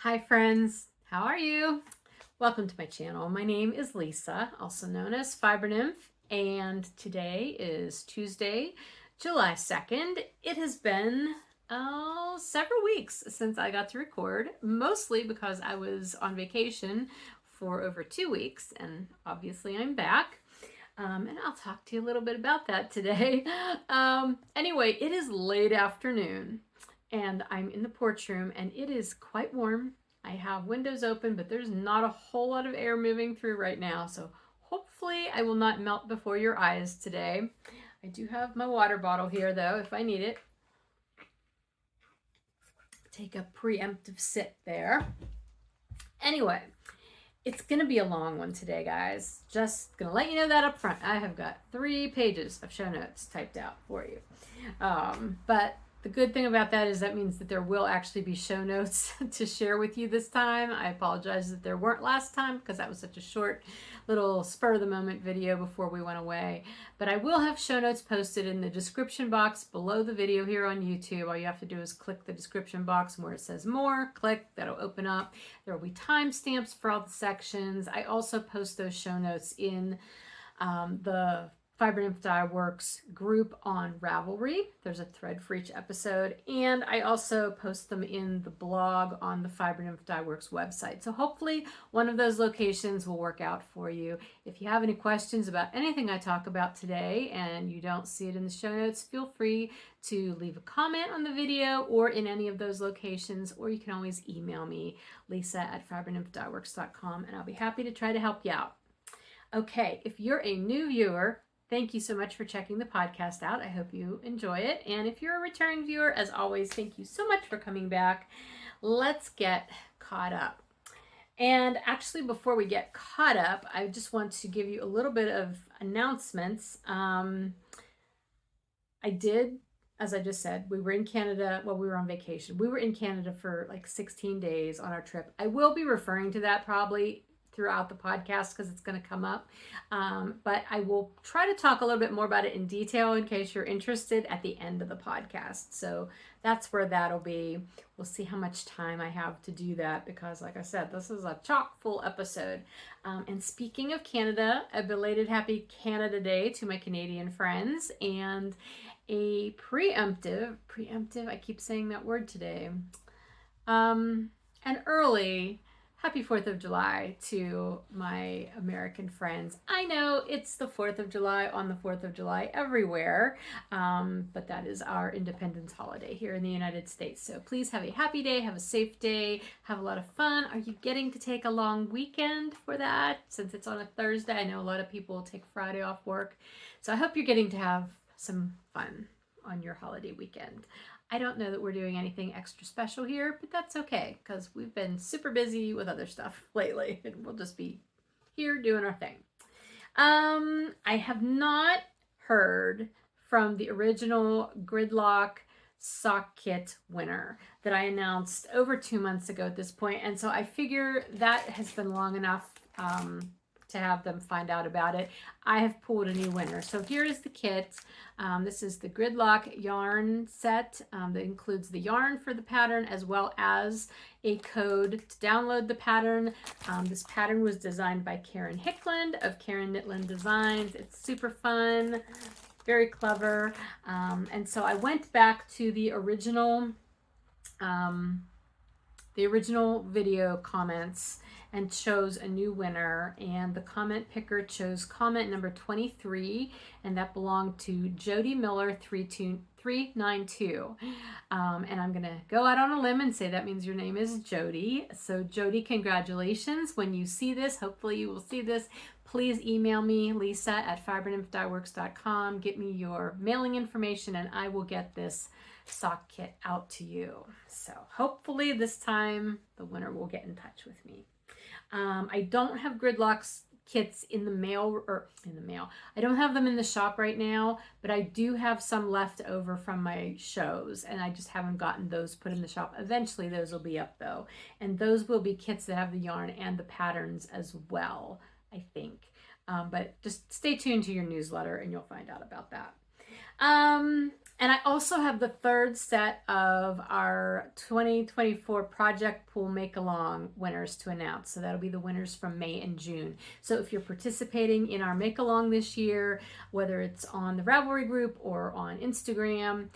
Hi friends, how are you? Welcome to my channel. My name is Lisa, also known as Fiber Nymph, and today is Tuesday, July 2nd. It has been several weeks since I got to record, mostly because I was on vacation for over 2 weeks, and obviously I'm back. And I'll talk to you a little bit about that today. Anyway, it is late afternoon and I'm in the porch room and it is quite warm. I have windows open, but there's not a whole lot of air moving through right now. So hopefully I will not melt before your eyes today. I do have my water bottle here though, if I need it. Take a preemptive sip there. Anyway, it's going to be a long one today, guys. Just going to let you know that up front. I have got 3 pages of show notes typed out for you. But the good thing about that is that means that there will actually be show notes to share with you this time. I apologize that there weren't last time because that was such a short little spur of the moment video before we went away. But I will have show notes posted in the description box below the video here on YouTube. All you have to do is click the description box and where it says more, click, that'll open up. There will be timestamps for all the sections. I also post those show notes in the Fiber Nymph Dye Works group on Ravelry. There's a thread for each episode, and I also post them in the blog on the Fiber Nymph Dye Works website. So hopefully one of those locations will work out for you. If you have any questions about anything I talk about today and you don't see it in the show notes, feel free to leave a comment on the video or in any of those locations, or you can always email me, lisa@fibernymphdyworks.com, and I'll be happy to try to help you out. Okay, if you're a new viewer, thank you so much for checking the podcast out. I hope you enjoy it. And if you're a returning viewer, as always, thank you so much for coming back. Let's get caught up. And actually, before we get caught up, I just want to give you a little bit of announcements. I did, as I just said, we were in Canada. Well, we were on vacation. We were in Canada for like 16 days on our trip. I will be referring to that probably throughout the podcast because it's going to come up. But I will try to talk a little bit more about it in detail in case you're interested at the end of the podcast. So that's where that'll be. We'll see how much time I have to do that because, like I said, this is a chock full episode. And speaking of Canada, a belated happy Canada Day to my Canadian friends, and a preemptive, I keep saying that word today, an early Happy 4th of July to my American friends. I know it's the 4th of July on the 4th of July everywhere, but that is our independence holiday here in the United States. So please have a happy day, have a safe day, have a lot of fun. Are you getting to take a long weekend for that? Since it's on a Thursday, I know a lot of people take Friday off work. So I hope you're getting to have some fun on your holiday weekend. I don't know that we're doing anything extra special here, but that's okay because we've been super busy with other stuff lately and we'll just be here doing our thing. I have not heard from the original Gridlock sock kit winner that I announced over 2 months ago at this point, and so I figure that has been long enough to have them find out about it. I have pulled a new winner. So here is the kit. This is the Gridlock yarn set that includes the yarn for the pattern as well as a code to download the pattern. This pattern was designed by Karen Hickland of Karen Knitland Designs. It's super fun, very clever. And so I went back to the original video comments and chose a new winner, and the comment picker chose comment number 23, and that belonged to Jody Miller 392. And I'm gonna go out on a limb and say that means your name is Jody. So Jody, congratulations. When you see this, hopefully you will see this, please email me, lisa@fibernymphdyworks.com. Get me your mailing information and I will get this sock kit out to you. So hopefully this time the winner will get in touch with me. I don't have Gridlock's kits in the mail. I don't have them in the shop right now, but I do have some left over from my shows, and I just haven't gotten those put in the shop. Eventually those will be up though, and those will be kits that have the yarn and the patterns as well, I think. But just stay tuned to your newsletter and you'll find out about that. And I also have the third set of our 2024 Project Pool Make-Along winners to announce. So that'll be the winners from May and June. So if you're participating in our Make-Along this year, whether it's on the Ravelry group or on Instagram,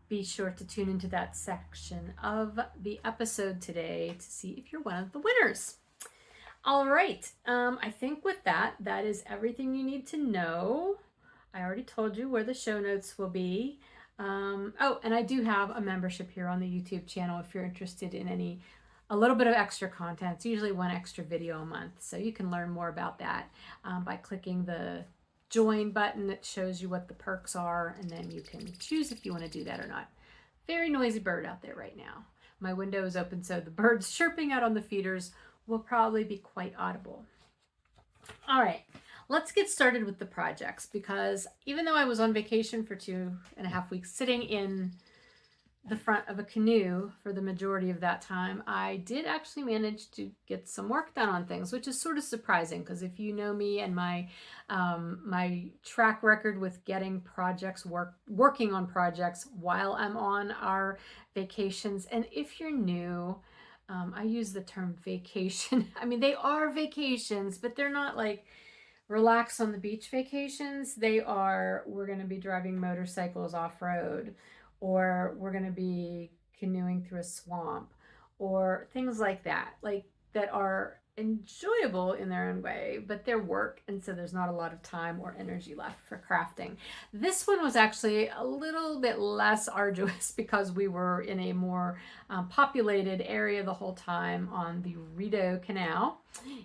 be sure to tune into that section of the episode today to see if you're one of the winners. All right. I think with that is everything you need to know. I already told you where the show notes will be. Oh, and I do have a membership here on the YouTube channel if you're interested in a little bit of extra content. It's usually one extra video a month. So you can learn more about that by clicking the join button that shows you what the perks are, and then you can choose if you want to do that or not. Very noisy bird out there right now. My window is open, so the birds chirping out on the feeders will probably be quite audible. All right, let's get started with the projects, because even though I was on vacation for 2.5 weeks sitting in the front of a canoe for the majority of that time, I did actually manage to get some work done on things, which is sort of surprising, because if you know me and my track record with getting projects working on projects while I'm on our vacations, and if you're new, I use the term vacation. I mean, they are vacations, but they're not like relax on the beach vacations. We're going to be driving motorcycles off-road, or we're going to be canoeing through a swamp, or things like that are enjoyable in their own way, but they're work, and so there's not a lot of time or energy left for crafting. This one was actually a little bit less arduous because we were in a more populated area the whole time on the Rideau Canal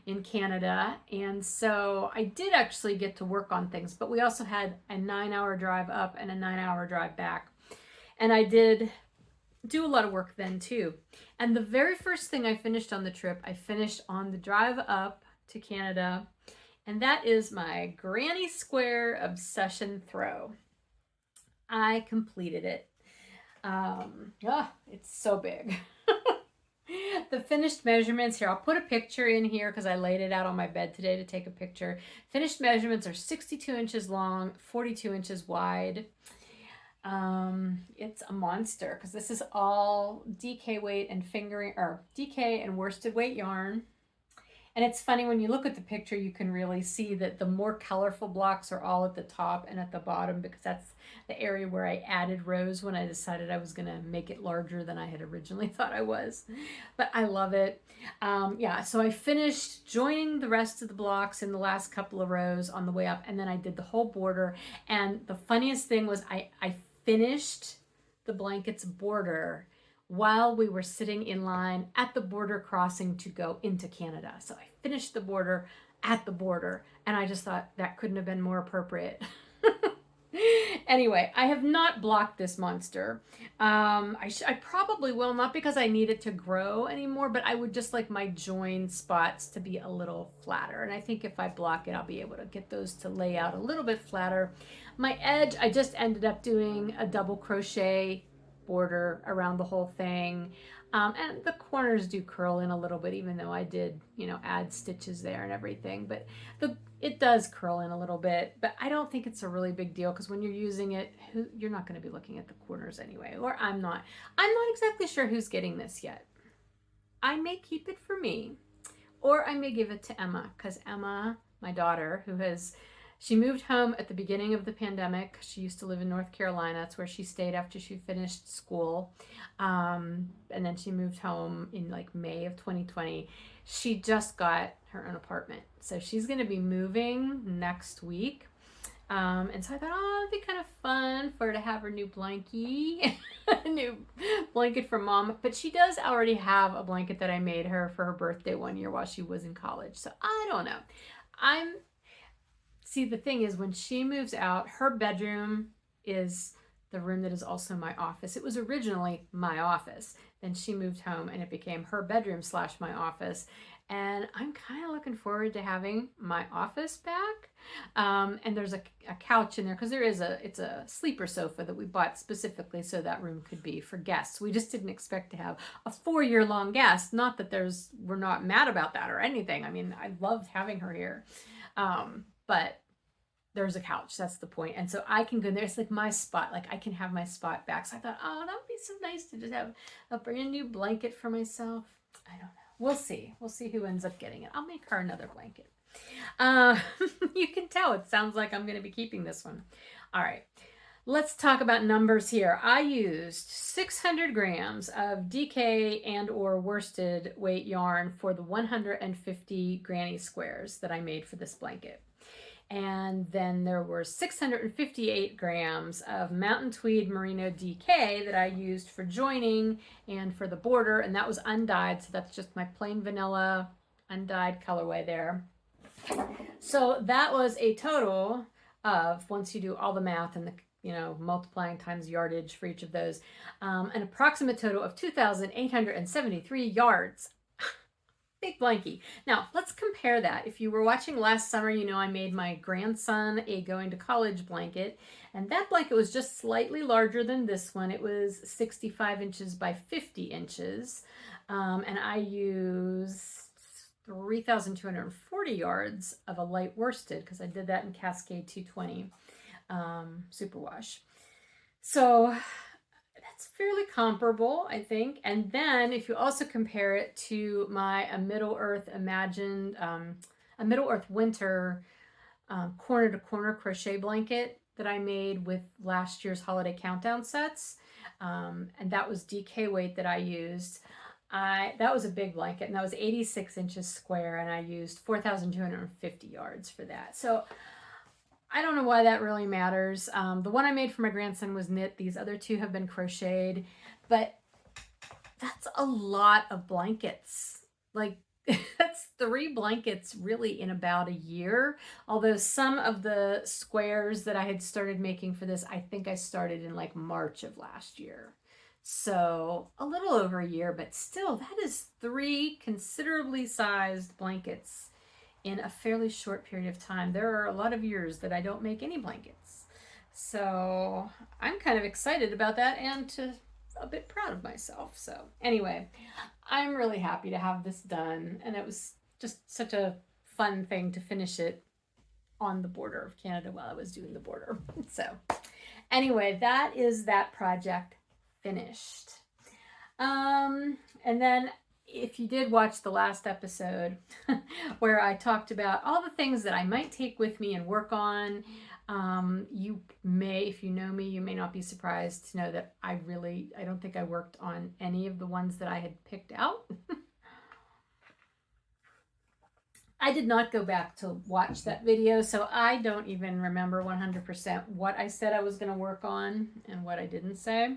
in Canada, and so I did actually get to work on things, but we also had a 9-hour drive up and a 9-hour drive back, and I did do a lot of work then too. And the very first thing I finished on the trip, I finished on the drive up to Canada, and that is my Granny Square Obsession Throw. I completed it. It's so big. The finished measurements here, I'll put a picture in here because I laid it out on my bed today to take a picture. Finished measurements are 62 inches long, 42 inches wide. It's a monster because this is all DK weight and DK and worsted weight yarn. And it's funny, when you look at the picture, you can really see that the more colorful blocks are all at the top and at the bottom, because that's the area where I added rows when I decided I was going to make it larger than I had originally thought I was. But I love it. So I finished joining the rest of the blocks in the last couple of rows on the way up, and then I did the whole border. And the funniest thing was I finished the blanket's border while we were sitting in line at the border crossing to go into Canada. So I finished the border at the border, and I just thought that couldn't have been more appropriate. Anyway, I have not blocked this monster. I probably will, not because I need it to grow anymore, but I would just like my join spots to be a little flatter. And I think if I block it, I'll be able to get those to lay out a little bit flatter. My edge, I just ended up doing a double crochet border around the whole thing. And the corners do curl in a little bit, even though I did, add stitches there and everything. But it does curl in a little bit, but I don't think it's a really big deal, because when you're using it, you're not going to be looking at the corners anyway, or I'm not exactly sure who's getting this yet. I may keep it for me, or I may give it to Emma, because Emma, my daughter, she moved home at the beginning of the pandemic. She used to live in North Carolina. That's where she stayed after she finished school. And then she moved home in like May of 2020. She just got her own apartment. So she's going to be moving next week. And so I thought, it'd be kind of fun for her to have her new blankie, a new blanket from Mom. But she does already have a blanket that I made her for her birthday one year while she was in college. So I don't know. See, the thing is, when she moves out, her bedroom is the room that is also my office. It was originally my office. Then she moved home and it became her bedroom / my office. And I'm kind of looking forward to having my office back. And there's a couch in there, because it's a sleeper sofa that we bought specifically so that room could be for guests. We just didn't expect to have a 4-year-long guest. Not that we're not mad about that or anything. I mean, I loved having her here. But there's a couch. That's the point. And so I can go in there. It's like my spot. Like I can have my spot back. So I thought, oh, that would be so nice to just have a brand new blanket for myself. I don't know. We'll see. We'll see who ends up getting it. I'll make her another blanket. You can tell it sounds like I'm going to be keeping this one. All right. Let's talk about numbers here. I used 600 grams of DK and or worsted weight yarn for the 150 granny squares that I made for this blanket. And then there were 658 grams of mountain tweed merino DK that I used for joining and for the border, and that was undyed, so that's just my plain vanilla undyed colorway there. So that was a total of, once you do all the math and the multiplying times yardage for each of those, an approximate total of 2,873 yards. Big blankie. Now, let's compare that. If you were watching last summer, I made my grandson a going to college blanket, and that blanket was just slightly larger than this one. It was 65 inches by 50 inches, and I used 3,240 yards of a light worsted because I did that in Cascade 220 superwash. So that's fairly comparable, I think. And then if you also compare it to my Middle Earth Imagined, a Middle Earth Winter corner to corner crochet blanket that I made with last year's holiday countdown sets, and that was DK weight that I used. That was a big blanket, and that was 86 inches square, and I used 4,250 yards for that. So I don't know why that really matters. The one I made for my grandson was knit. These other two have been crocheted, but that's a lot of blankets. Like that's 3 blankets really in about a year. Although some of the squares that I had started making for this, I think I started in like March of last year. So a little over a year, but still that is 3 considerably sized blankets in a fairly short period of time. There are a lot of years that I don't make any blankets. So I'm kind of excited about that and a bit proud of myself. So anyway, I'm really happy to have this done. And it was just such a fun thing to finish it on the border of Canada while I was doing the border. So anyway, that is that project finished. And then if you did watch the last episode where I talked about all the things that I might take with me and work on, you may, if you know me, you may not be surprised to know that I don't think I worked on any of the ones that I had picked out. I did not go back to watch that video, so I don't even remember 100% what I said I was going to work on and what I didn't say.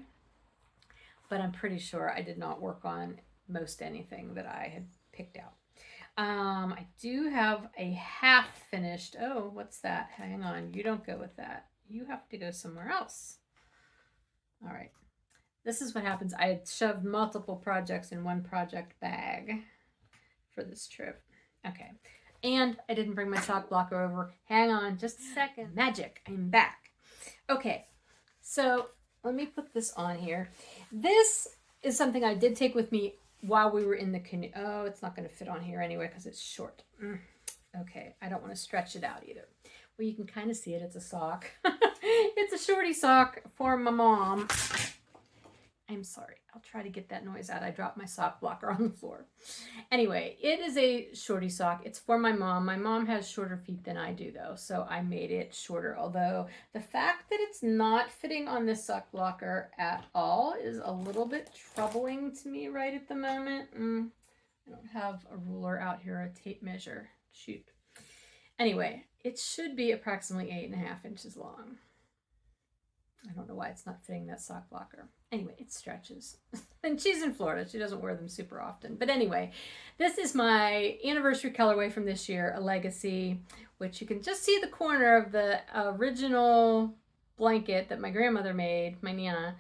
But I'm pretty sure I did not work on most anything that I had picked out. I do have a half finished. Oh, what's that? Hang on. You don't go with that. You have to go somewhere else. All right. This is what happens. I had shoved multiple projects in one project bag for this trip. Okay. And I didn't bring my sock blocker over. Hang on just a second. Magic. I'm back. Okay. So let me put this on here. This is something I did take with me while we were in the canoe. Oh, it's not going to fit on here anyway because it's short. Okay, I don't want to stretch it out either. Well, you can kind of see it. It's a sock. It's a shorty sock for my mom. I'm sorry. I'll try to get that noise out. I dropped my sock blocker on the floor. Anyway, it is a shorty sock. It's for my mom. My mom has shorter feet than I do, though, so I made it shorter. Although the fact that it's not fitting on this sock blocker at all is a little bit troubling to me right at the moment. I don't have a ruler out here, a tape measure. Shoot. Anyway, it should be approximately 8.5 inches long. I don't know why it's not fitting that sock blocker. Anyway, it stretches. And she's in Florida. She doesn't wear them super often. But anyway, this is my anniversary colorway from this year, a Legacy, which you can just see the corner of the original blanket that my grandmother made, my Nana.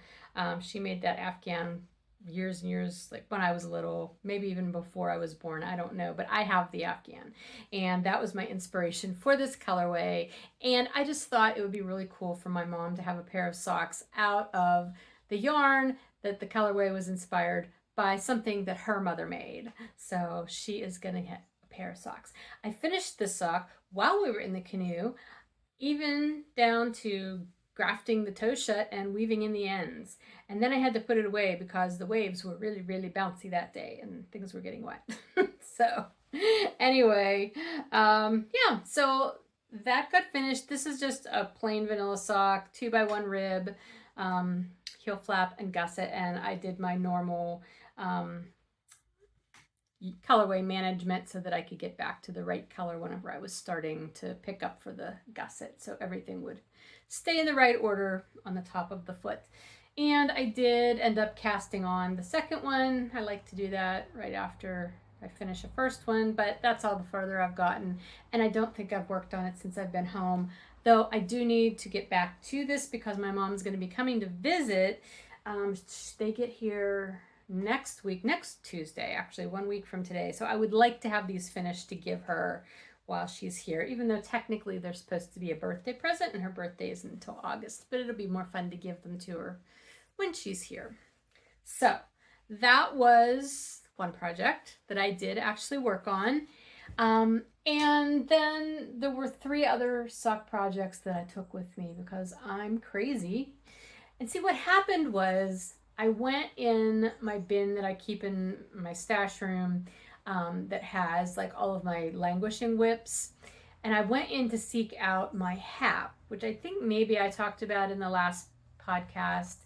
She made that Afghan years and years, like when I was little, maybe even before I was born, I don't know, but I have the Afghan, and that was my inspiration for this colorway. And I just thought it would be really cool for my mom to have a pair of socks out of the yarn that the colorway was inspired by, something that her mother made. So she is gonna get a pair of socks. I finished this sock while we were in the canoe. even down to grafting the toe shut and weaving in the ends. And then I had to put it away because the waves were really, really bouncy that day and things were getting wet. So anyway, yeah, so that got finished. This is just a plain vanilla sock, 2x1 rib, heel flap and gusset, and I did my normal colorway management so that I could get back to the right color whenever I was starting to pick up for the gusset, so everything would stay in the right order on the top of the foot. And I did end up casting on the second one. I like to do that right after I finish the first one, but that's all the further I've gotten, and I don't think I've worked on it since I've been home, though I do need to get back to this because my mom's going to be coming to visit. They get here next week, next Tuesday, actually 1 week from today. So I would like to have these finished to give her while she's here, even though technically they're supposed to be a birthday present and her birthday isn't until August, but it'll be more fun to give them to her when she's here. So that was one project that I did actually work on. And then there were 3 other sock projects that I took with me because I'm crazy. And see, what happened was I went in my bin that I keep in my stash room that has like all of my languishing whips. And I went in to seek out my hap, which I think maybe I talked about in the last podcast.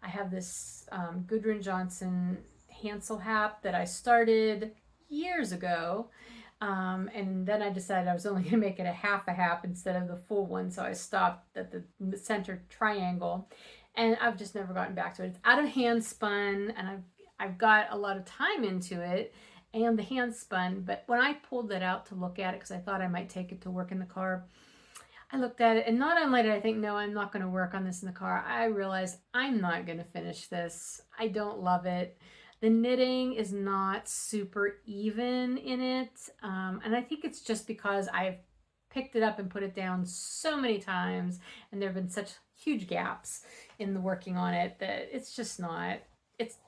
I have this Gudrun Johnson Hansel hap that I started years ago. And then I decided I was only going to make it a half a hap instead of the full one. So I stopped at the center triangle. And I've just never gotten back to it. It's out of Handspun, and I've got a lot of time into it and the Handspun. But when I pulled it out to look at it, because I thought I might take it to work in the car, I looked at it, and not only did I think, no, I'm not going to work on this in the car, I realized I'm not going to finish this. I don't love it. The knitting is not super even in it, and I think it's just because I've picked it up and put it down so many times, and there have been such huge gaps in the working on it that it's just not,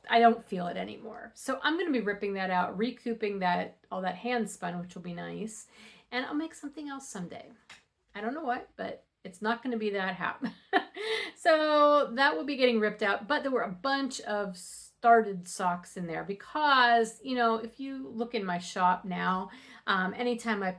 I don't feel it anymore. So I'm going to be ripping that out, recouping that, all that Handspun, which will be nice, and I'll make something else someday. I don't know what, but it's not going to be that hap. So that will be getting ripped out, but there were a bunch of started socks in there because, you know, if you look in my shop now, anytime I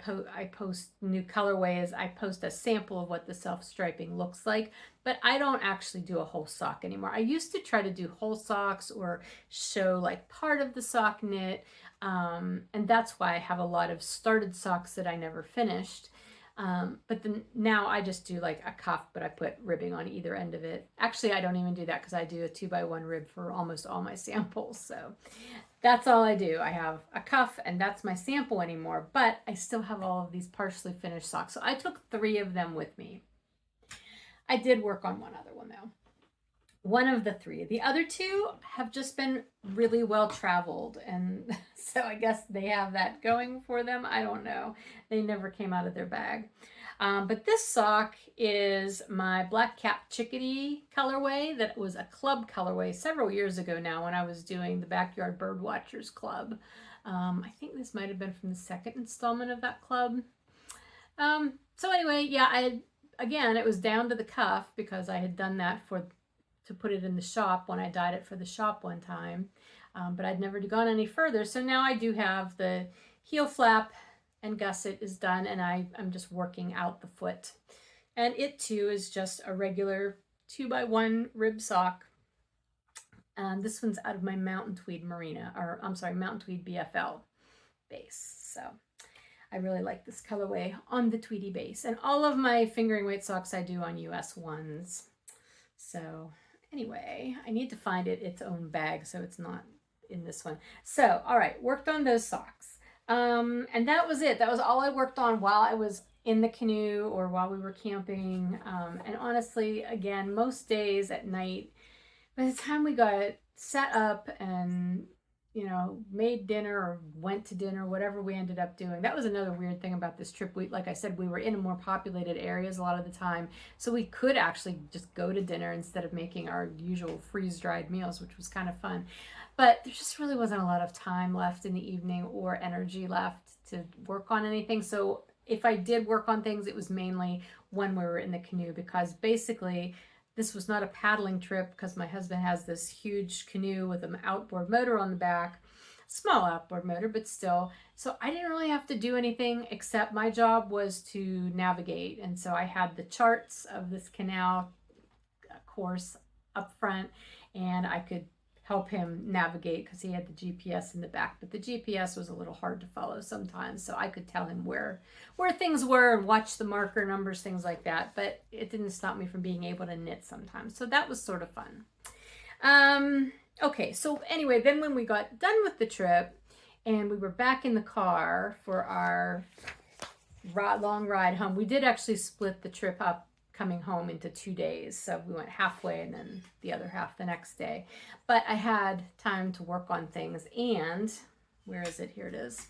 post new colorways, I post a sample of what the self-striping looks like, but I don't actually do a whole sock anymore. I used to try to do whole socks or show like part of the sock knit, and that's why I have a lot of started socks that I never finished. But then now I just do like a cuff, but I put ribbing on either end of it. Actually, I don't even do that because I do a 2x1 rib for almost all my samples. So that's all I do. I have a cuff and that's my sample anymore, but I still have all of these partially finished socks. So I took 3 of them with me. I did work on one other one though. One of the 3. The other 2 have just been really well traveled, and so I guess they have that going for them. I don't know. They never came out of their bag. But this sock is my Black Cap Chickadee colorway that was a club colorway several years ago now when I was doing the Backyard Bird Watchers Club. I think this might have been from the 2nd installment of that club. So anyway, yeah, again, it was down to the cuff because I had done that to put it in the shop when I dyed it for the shop one time, but I'd never gone any further. So now I do have the heel flap and gusset is done, and I'm just working out the foot. And it too is just a regular 2x1 rib sock. This one's out of my Mountain Tweed Merino, or I'm sorry, Mountain Tweed BFL base. So I really like this colorway on the Tweedy base. And all of my fingering weight socks I do on US 1s. So anyway, I need to find its own bag so it's not in this one. So, all right, worked on those socks. And that was it. That was all I worked on while I was in the canoe or while we were camping. And honestly, again, most days at night, by the time we got set up and, you know, made dinner or went to dinner, whatever we ended up doing. That was another weird thing about this trip. Like I said, we were in more populated areas a lot of the time, so we could actually just go to dinner instead of making our usual freeze-dried meals, which was kind of fun. But there just really wasn't a lot of time left in the evening or energy left to work on anything. So if I did work on things, it was mainly when we were in the canoe, because basically this was not a paddling trip because my husband has this huge canoe with an outboard motor on the back, small outboard motor, but still. So I didn't really have to do anything except my job was to navigate. And so I had the charts of this canal course up front, and I could help him navigate because he had the GPS in the back, but the GPS was a little hard to follow sometimes, so I could tell him where things were and watch the marker numbers, things like that, but it didn't stop me from being able to knit sometimes, so that was sort of fun. Okay, so anyway, then when we got done with the trip and we were back in the car for our long ride home, we did actually split the trip up coming home into 2 days. So we went halfway and then the other half the next day. But I had time to work on things. And where is it? Here it is.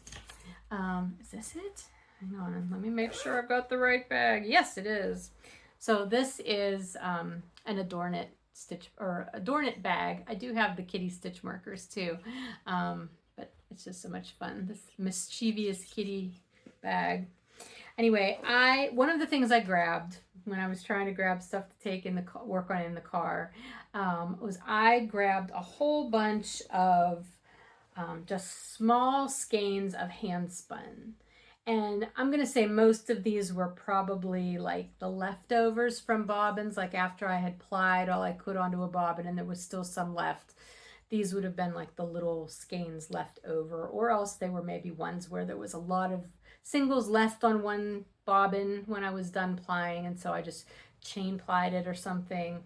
Is this it? Hang on. Let me make sure I've got the right bag. Yes, it is. So this is an Adorn It stitch or Adorn It bag. I do have the kitty stitch markers too. But it's just so much fun. This mischievous kitty bag. Anyway, one of the things I grabbed when I was trying to grab stuff to take in the work on in the car was I grabbed a whole bunch of just small skeins of Handspun. And I'm going to say most of these were probably like the leftovers from bobbins, like after I had plied all I could onto a bobbin and there was still some left. These would have been like the little skeins left over, or else they were maybe ones where there was a lot of singles left on one bobbin when I was done plying, and so I just chain plied it or something.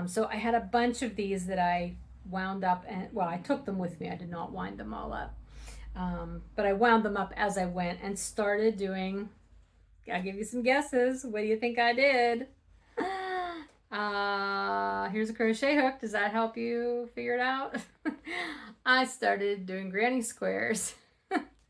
So I had a bunch of these that I wound up, and well, I took them with me. I did not wind them all up, but I wound them up as I went and started doing. I'll give you some guesses. What do you think I did? Here's a crochet hook. Does that help you figure it out? I started doing granny squares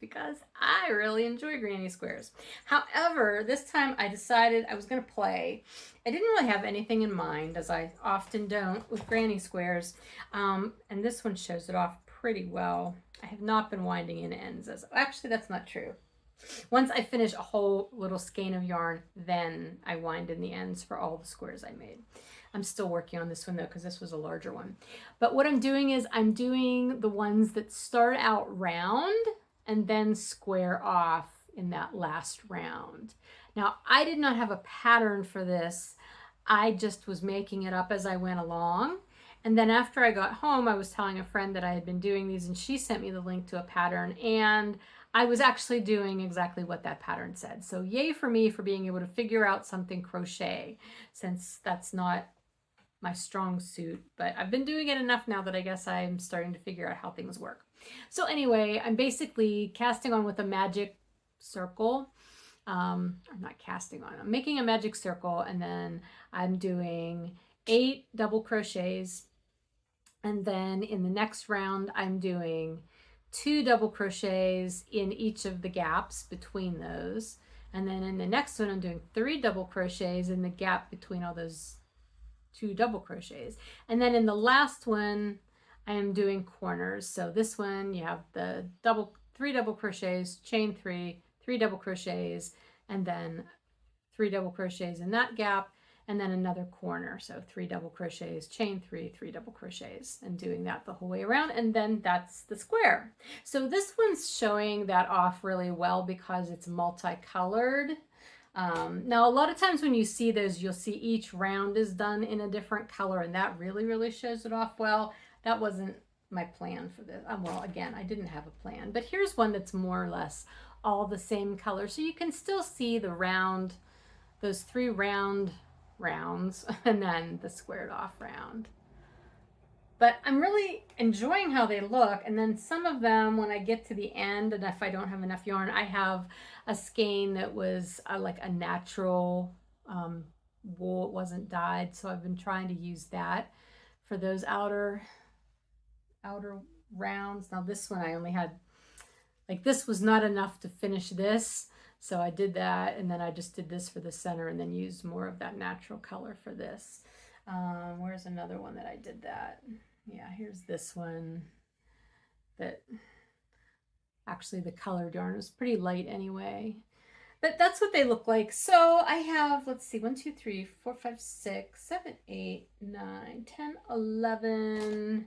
because I really enjoy granny squares. However, this time I decided I was going to play. I didn't really have anything in mind, as I often don't with granny squares. And this one shows it off pretty well. I have not been winding in ends. Actually, that's not true. Once I finish a whole little skein of yarn, then I wind in the ends for all the squares I made. I'm still working on this one though, because this was a larger one. But what I'm doing is I'm doing the ones that start out round and then square off in that last round. Now, I did not have a pattern for this. I just was making it up as I went along. And then after I got home, I was telling a friend that I had been doing these, and she sent me the link to a pattern, and I was actually doing exactly what that pattern said. So yay for me for being able to figure out something crochet, since that's not my strong suit, but I've been doing it enough now that I guess I'm starting to figure out how things work. So anyway, I'm basically casting on with a magic circle. I'm not casting on, I'm making a magic circle, and then I'm doing 8 double crochets. And then in the next round, I'm doing 2 double crochets in each of the gaps between those. And then in the next one, I'm doing 3 double crochets in the gap between all those 2 double crochets. And then in the last one, I am doing corners. So this one, you have the 3 double crochets, chain 3, 3 double crochets, and then 3 double crochets in that gap, and then another corner. So 3 double crochets, chain 3, 3 double crochets, and doing that the whole way around. And then that's the square. So this one's showing that off really well because it's multicolored. Now, a lot of times when you see those, you'll see each round is done in a different color, and that really, really shows it off well. That wasn't my plan for this. Well, again, I didn't have a plan, but here's one that's more or less all the same color. So you can still see the round, those 3 rounds, and then the squared off round. But I'm really enjoying how they look. And then some of them, when I get to the end, and if I don't have enough yarn, I have a skein that was like a natural wool. It wasn't dyed. So I've been trying to use that for those outer rounds. Now this one, I only had, like, this was not enough to finish this. So I did that, and then I just did this for the center and then used more of that natural color for this. Where's another one that I did that? Yeah, here's this one that actually the colored yarn was pretty light anyway. But that's what they look like. So I have, let's see, 1, 2, 3, 4, 5, 6, 7, 8, 9, 10, 11,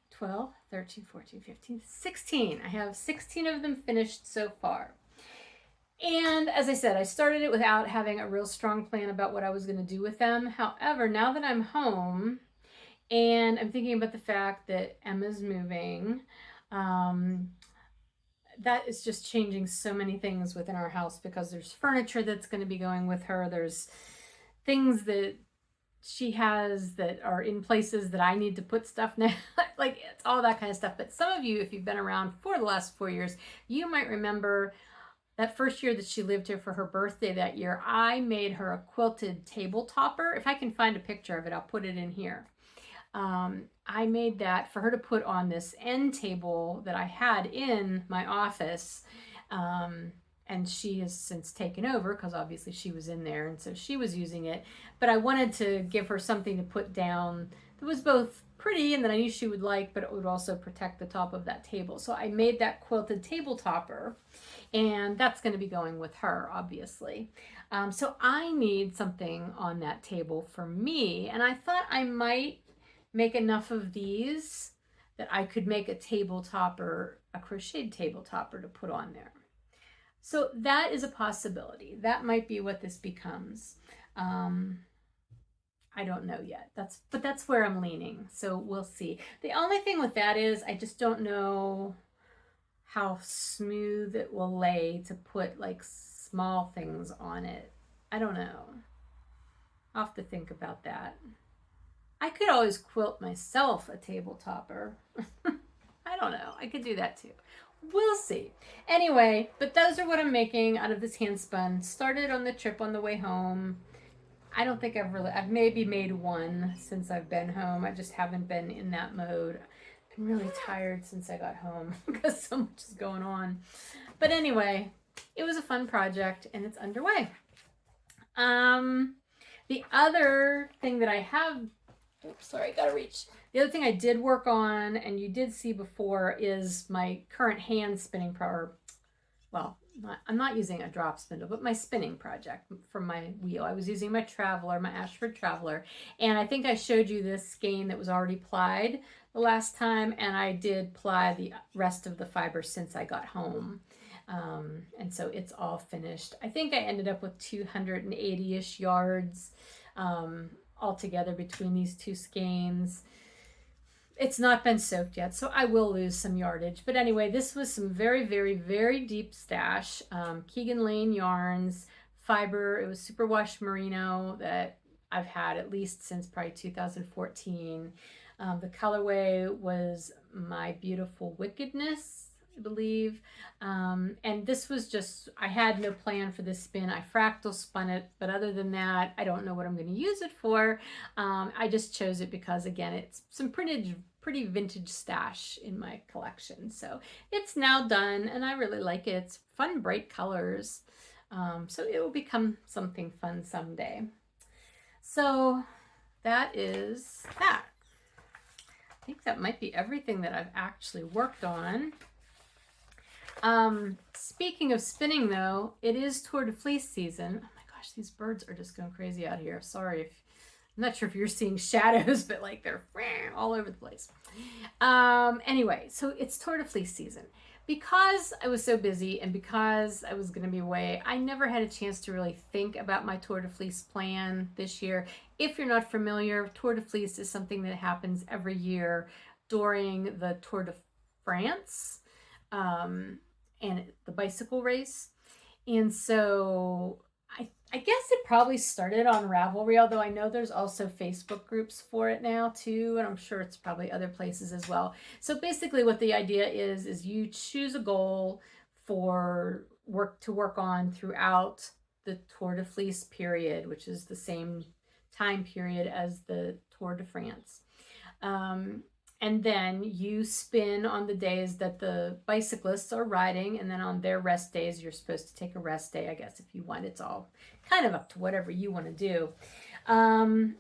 12, 13, 14, 15, 16. I have 16 of them finished so far. And as I said, I started it without having a real strong plan about what I was going to do with them. However, now that I'm home and I'm thinking about the fact that Emma's moving, that is just changing so many things within our house, because there's furniture that's going to be going with her. There's things that she has that are in places that I need to put stuff now. Like, it's all that kind of stuff. But some of you, if you've been around for the last 4 years, you might remember that first year that she lived here for her birthday that year, I made her a quilted table topper. If I can find a picture of it, I'll put it in here. I made that for her to put on this end table that I had in my office. And she has since taken over, because obviously she was in there, and so she was using it. But I wanted to give her something to put down that was both pretty and that I knew she would like, but it would also protect the top of that table. So I made that quilted table topper, and that's going to be going with her, obviously. So I need something on that table for me, and I thought I might make enough of these that I could make a table topper, a crocheted table topper to put on there. So that is a possibility. That might be what this becomes. I don't know yet. But that's where I'm leaning. So we'll see. The only thing with that is I just don't know how smooth it will lay to put like small things on it. I don't know. I'll have to think about that. I could always quilt myself a table topper. I don't know. I could do that too. We'll see. Anyway, but those are what I'm making out of this Handspun. Started on the trip on the way home. I don't think I've maybe made one since I've been home. I just haven't been in that mode. I've been really tired since I got home because so much is going on. But anyway, it was a fun project and it's underway. The other thing that I have, oops, sorry, gotta reach. The other thing I did work on, and you did see before, is my current hand spinning I'm not using a drop spindle, but my spinning project from my wheel. I was using my Traveler, my Ashford Traveler, and I think I showed you this skein that was already plied the last time, and I did ply the rest of the fiber since I got home. And so it's all finished. I think I ended up with 280-ish yards altogether between these two skeins. It's not been soaked yet, so I will lose some yardage. But anyway, this was some very, very, very deep stash. Keegan Lane yarns, fiber. It was superwash merino that I've had at least since probably 2014. The colorway was My Beautiful Wickedness, I believe. And this was just, I had no plan for this spin. I fractal spun it, but other than that, I don't know what I'm going to use it for. I just chose it because, again, it's some pretty vintage stash in my collection. So it's now done, and I really like it. It's fun, bright colors. So it will become something fun someday. So that is that. I think that might be everything that I've actually worked on. Speaking of spinning, though, it is Tour de Fleece season. Oh my gosh, these birds are just going crazy out here. Sorry if I'm not sure if you're seeing shadows, but like they're all over the place. Anyway, so it's Tour de Fleece season. Because I was so busy and because I was going to be away, I never had a chance to really think about my Tour de Fleece plan this year. If you're not familiar, Tour de Fleece is something that happens every year during the Tour de France and the bicycle race. And so I guess it probably started on Ravelry, although I know there's also Facebook groups for it now too, and I'm sure it's probably other places as well. So basically what the idea is you choose a goal for work on throughout the Tour de Fleece period, which is the same time period as the Tour de France. And then you spin on the days that the bicyclists are riding, and then on their rest days, you're supposed to take a rest day, I guess, if you want. It's all kind of up to whatever you want to do. And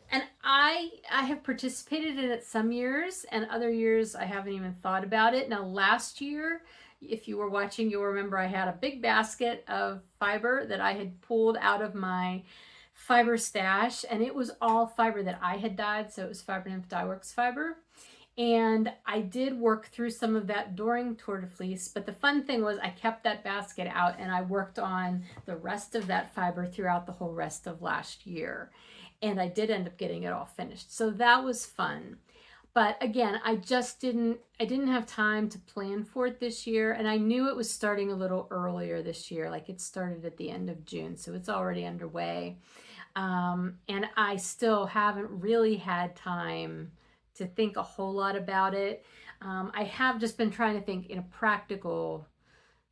I have participated in it some years, and other years I haven't even thought about it. Now, last year, If you were watching, you'll remember I had a big basket of fiber that I had pulled out of my fiber stash, and it was all fiber that I had dyed, so it was Fiber Nymph Dye Works fiber. And I did work through some of that during Tour de Fleece, but the fun thing was I kept that basket out and I worked on the rest of that fiber throughout the whole rest of last year. And I did end up getting it all finished. So that was fun. But again, I didn't have time to plan for it this year. And I knew it was starting a little earlier this year. Like it started at the end of June, so it's already underway. And I still haven't really had time to think a whole lot about it. I have just been trying to think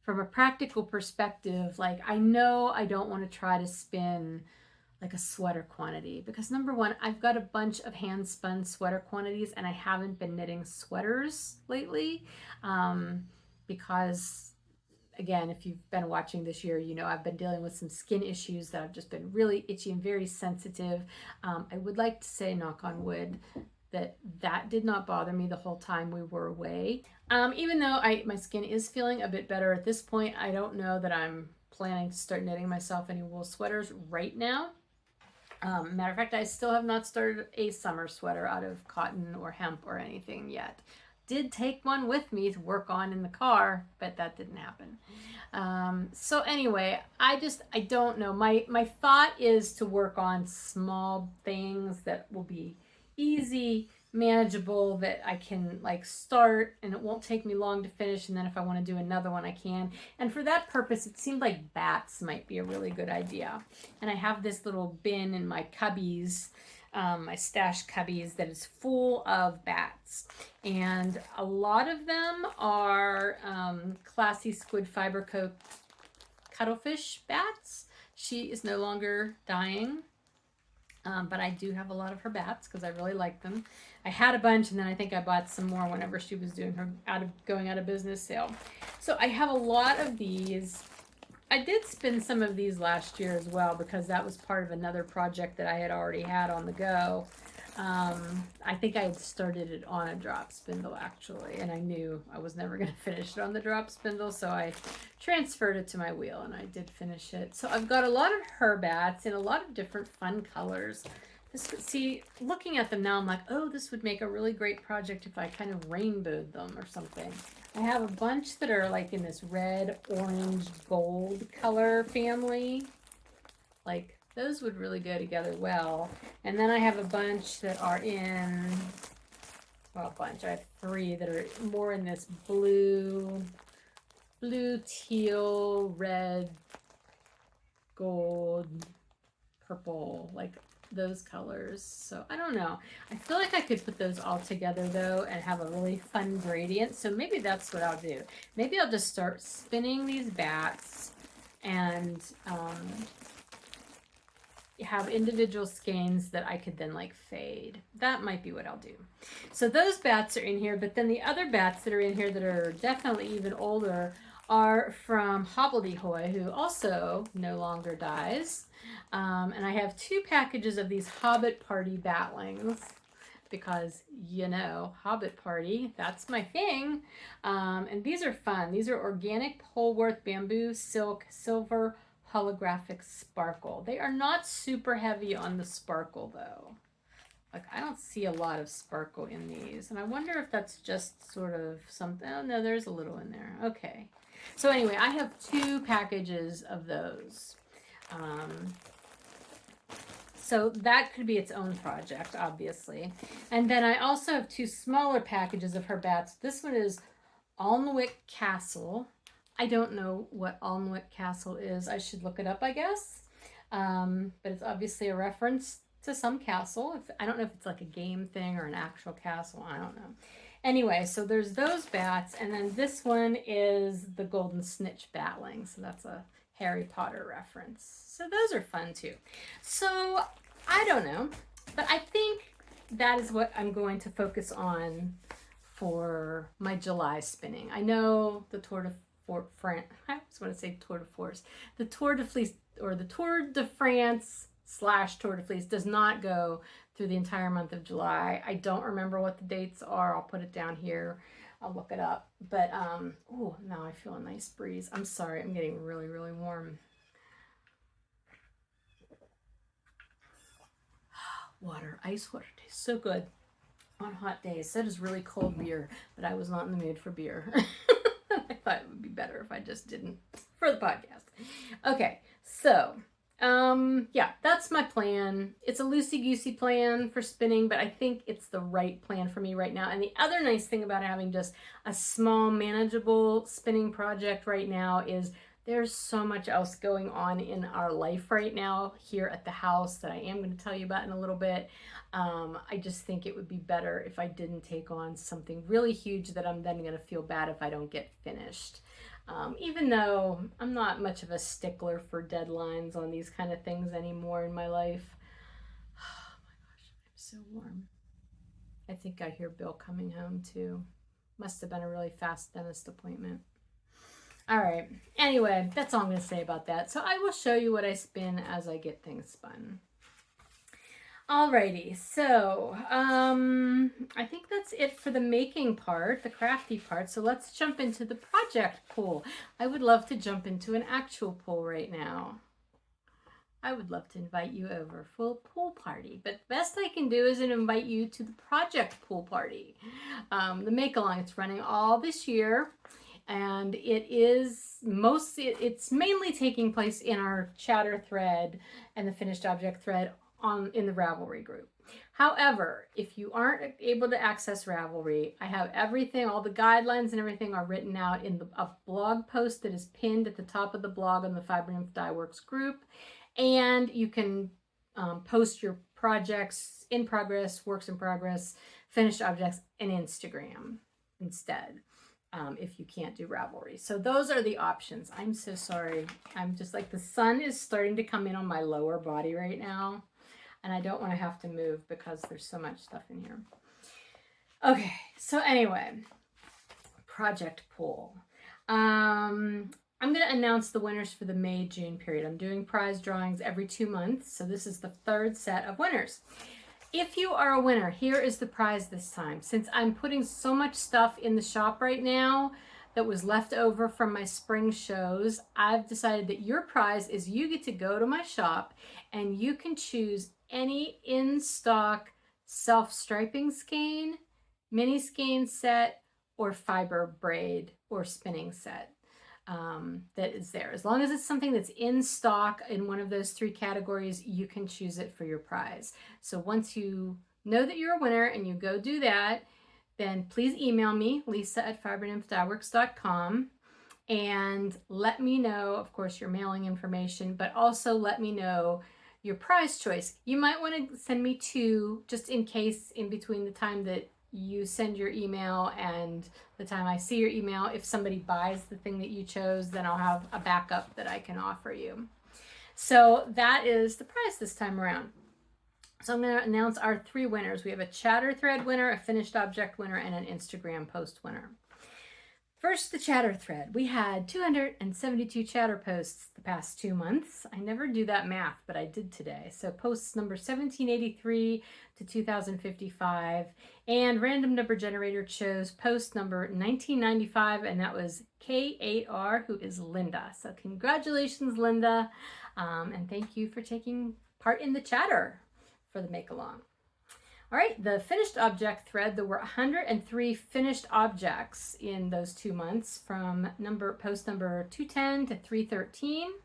from a practical perspective. Like I know I don't want to try to spin like a sweater quantity because number one, I've got a bunch of hand spun sweater quantities and I haven't been knitting sweaters lately because again, if you've been watching this year, you know I've been dealing with some skin issues that I've just been really itchy and very sensitive. I would like to say, knock on wood, that did not bother me the whole time we were away. Even though my skin is feeling a bit better at this point, I don't know that I'm planning to start knitting myself any wool sweaters right now. Matter of fact, I still have not started a summer sweater out of cotton or hemp or anything yet. Did take one with me to work on in the car, but that didn't happen. So anyway, I don't know. My thought is to work on small things that will be easy, manageable, that I can like start and it won't take me long to finish, and then if I want to do another one I can. And for that purpose it seemed like bats might be a really good idea. And I have this little bin in my cubbies, my stash cubbies, that is full of bats, and a lot of them are Classy Squid Fiber Co. Cuttlefish bats. She is no longer dying. But I do have a lot of her bats because I really like them. I had a bunch and then I think I bought some more whenever she was doing her going out of business sale. So I have a lot of these. I did spin some of these last year as well because that was part of another project that I had already had on the go. I think I had started it on a drop spindle actually, and I knew I was never going to finish it on the drop spindle, so I transferred it to my wheel and I did finish it. So I've got a lot of her bats in a lot of different fun colors. See, looking at them now, I'm like, oh, this would make a really great project if I kind of rainbowed them or something. I have a bunch that are like in this red, orange, gold color family. Like, those would really go together well. And then I have a bunch that are in, well, a bunch. I have 3 that are more in this blue, teal, red, gold, purple, like those colors. So I don't know. I feel like I could put those all together though and have a really fun gradient. So maybe that's what I'll do. Maybe I'll just start spinning these bats and have individual skeins that I could then like fade. That might be what I'll do. So those bats are in here, but then the other bats that are in here that are definitely even older are from Hobbledehoy, who also no longer dies. And I have 2 packages of these Hobbit Party batlings because, you know, Hobbit Party, that's my thing. And these are fun. These are organic Polworth bamboo silk silver holographic sparkle. They are not super heavy on the sparkle though. Like, I don't see a lot of sparkle in these, and I wonder if that's just sort of something. Oh no, there's a little in there. Okay. So anyway, I have 2 packages of those. So that could be its own project, obviously. And then I also have 2 smaller packages of her bats. This one is Alnwick Castle. I don't know what Alnwick Castle is. I should look it up, I guess. But it's obviously a reference to some castle. I don't know if it's like a game thing or an actual castle. I don't know. Anyway, so there's those bats. And then this one is the Golden Snitch Batling. So that's a Harry Potter reference. So those are fun too. So I don't know. But I think that is what I'm going to focus on for my July spinning. I know the Tour de France, I just want to say Tour de Force. The Tour de Fleece, or the Tour de France / Tour de Fleece, does not go through the entire month of July. I don't remember what the dates are. I'll put it down here. I'll look it up. But, oh, now I feel a nice breeze. I'm sorry, I'm getting really, really warm. Water, ice water tastes so good on hot days. That is really cold beer, but I was not in the mood for beer. I thought it would be better if I just didn't for the podcast. Okay, so yeah, that's my plan. It's a loosey-goosey plan for spinning, but I think it's the right plan for me right now. And the other nice thing about having just a small, manageable spinning project right now is there's so much else going on in our life right now here at the house that I am going to tell you about in a little bit. I just think it would be better if I didn't take on something really huge that I'm then going to feel bad if I don't get finished. Even though I'm not much of a stickler for deadlines on these kind of things anymore in my life. Oh my gosh, I'm so warm. I think I hear Bill coming home too. Must have been a really fast dentist appointment. All right, anyway, that's all I'm going to say about that. So I will show you what I spin as I get things spun. Alrighty, so I think that's it for the making part, the crafty part. So let's jump into the project pool. I would love to jump into an actual pool right now. I would love to invite you over for a pool party, but the best I can do is invite you to the project pool party. The make-along, it's running all this year. And it's mainly taking place in our chatter thread and the finished object thread in the Ravelry group. However, if you aren't able to access Ravelry, I have everything, all the guidelines and everything are written out in a blog post that is pinned at the top of the blog on the Fiber Nymph Dye Works group. And you can post your projects in progress, works in progress, finished objects in Instagram instead. If you can't do Ravelry. So those are the options. I'm so sorry. I'm just like, the sun is starting to come in on my lower body right now. And I don't want to have to move because there's so much stuff in here. Okay, so anyway, project pool. I'm going to announce the winners for the May-June period. I'm doing prize drawings every 2 months. So this is the third set of winners. If you are a winner, here is the prize this time. Since I'm putting so much stuff in the shop right now that was left over from my spring shows, I've decided that your prize is you get to go to my shop and you can choose any in-stock self-striping skein, mini skein set, or fiber braid or spinning set. That is there. As long as it's something that's in stock in one of those 3 categories, you can choose it for your prize. So once you know that you're a winner and you go do that, then please email me, lisa@fibernymphdyworks.com, and let me know, of course, your mailing information, but also let me know your prize choice. You might want to send me 2 just in case in between the time that you send your email and the time I see your email. If somebody buys the thing that you chose, then I'll have a backup that I can offer you. So that is the prize this time around. So I'm going to announce our 3 winners. We have a chatter thread winner, a finished object winner, and an Instagram post winner. First, the chatter thread. We had 272 chatter posts the past 2 months. I never do that math, but I did today. So posts number 1783 to 2055, and random number generator chose post number 1995, and that was K8R, who is Linda. So congratulations, Linda, and thank you for taking part in the chatter for the make-along. All right, the finished object thread, there were 103 finished objects in those 2 months from post number 210 to 313.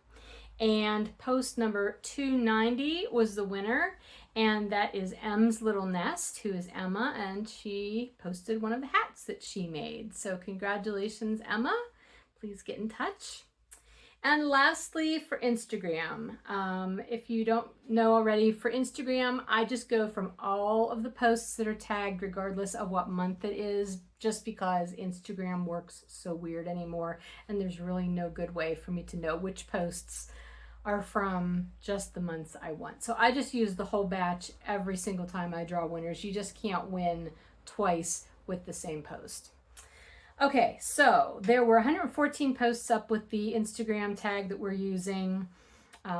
And post number 290 was the winner, and that is M's Little Nest, who is Emma, and she posted one of the hats that she made. So congratulations, Emma. Please get in touch. And lastly, for Instagram, if you don't know already, for Instagram, I just go from all of the posts that are tagged regardless of what month it is, just because Instagram works so weird anymore, and there's really no good way for me to know which posts are from just the months I want. So I just use the whole batch every single time I draw winners. You just can't win twice with the same post. Okay, so there were 114 posts up with the Instagram tag that we're using,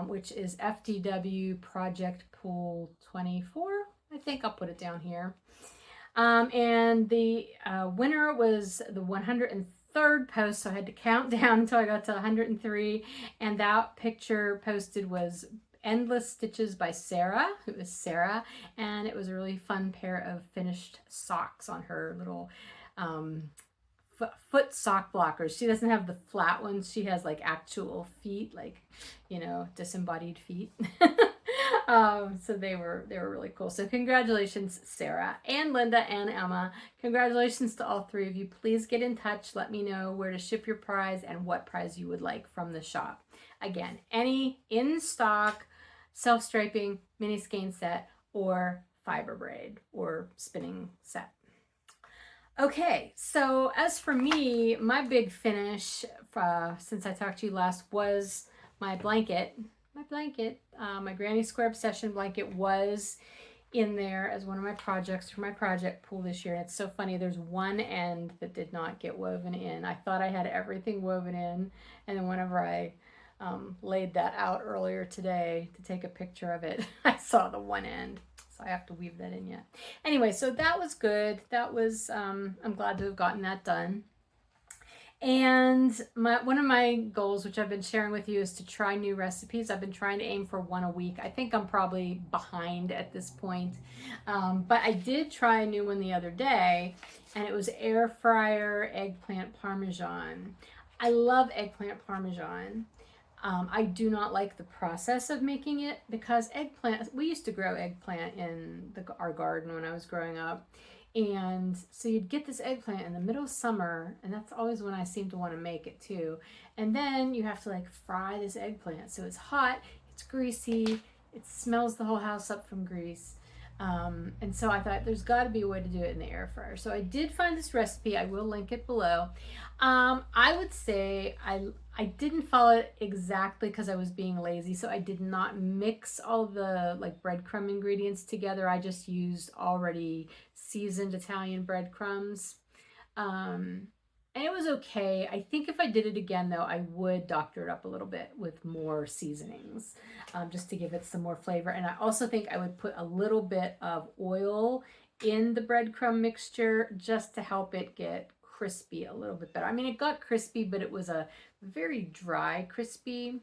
which is FDW Project Pool 24. I think I'll put it down here. And the winner was the 103rd post, so I had to count down until I got to 103. And that picture posted was Endless Stitches by Sarah. It was Sarah, and it was a really fun pair of finished socks on her little foot sock blockers. She doesn't have the flat ones. She has like actual feet, like, disembodied feet. So they were really cool. So congratulations, Sarah and Linda and Emma. Congratulations to all three of you. Please get in touch. Let me know where to ship your prize and what prize you would like from the shop. Again, any in stock self-striping mini skein set or fiber braid or spinning set. Okay, so as for me, my big finish since I talked to you last was my blanket. My Granny Square Obsession blanket was in there as one of my projects for my project pool this year. And it's so funny, there's one end that did not get woven in. I thought I had everything woven in, and then whenever I laid that out earlier today to take a picture of it, I saw the one end. I have to weave that in yet. Anyway, so that was good. That was, I'm glad to have gotten that done. And one of my goals, which I've been sharing with you, is to try new recipes. I've been trying to aim for one a week. I think I'm probably behind at this point. But I did try a new one the other day, and it was air fryer eggplant parmesan. I love eggplant parmesan. I do not like the process of making it because eggplant, we used to grow eggplant in our garden when I was growing up. And so you'd get this eggplant in the middle of summer, and that's always when I seem to want to make it too. And then you have to like fry this eggplant. So it's hot, it's greasy, it smells the whole house up from grease. And so I thought there's got to be a way to do it in the air fryer. So I did find this recipe. I will link it below. I would say I didn't follow it exactly because I was being lazy. So I did not mix all the like breadcrumb ingredients together. I just used already seasoned Italian breadcrumbs. And it was okay. I think if I did it again, though, I would doctor it up a little bit with more seasonings, just to give it some more flavor. And I also think I would put a little bit of oil in the breadcrumb mixture just to help it get crispy a little bit better. I mean, it got crispy, but it was a very dry crispy.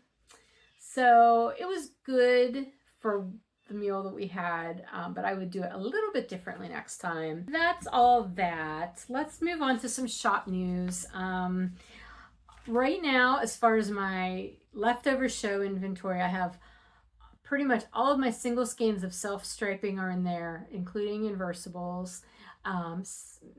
So it was good for the meal that we had, but I would do it a little bit differently next time. That's all that. Let's move on to some shop news. Right now, as far as my leftover show inventory, I have pretty much all of my single skeins of self-striping are in there, including inversibles,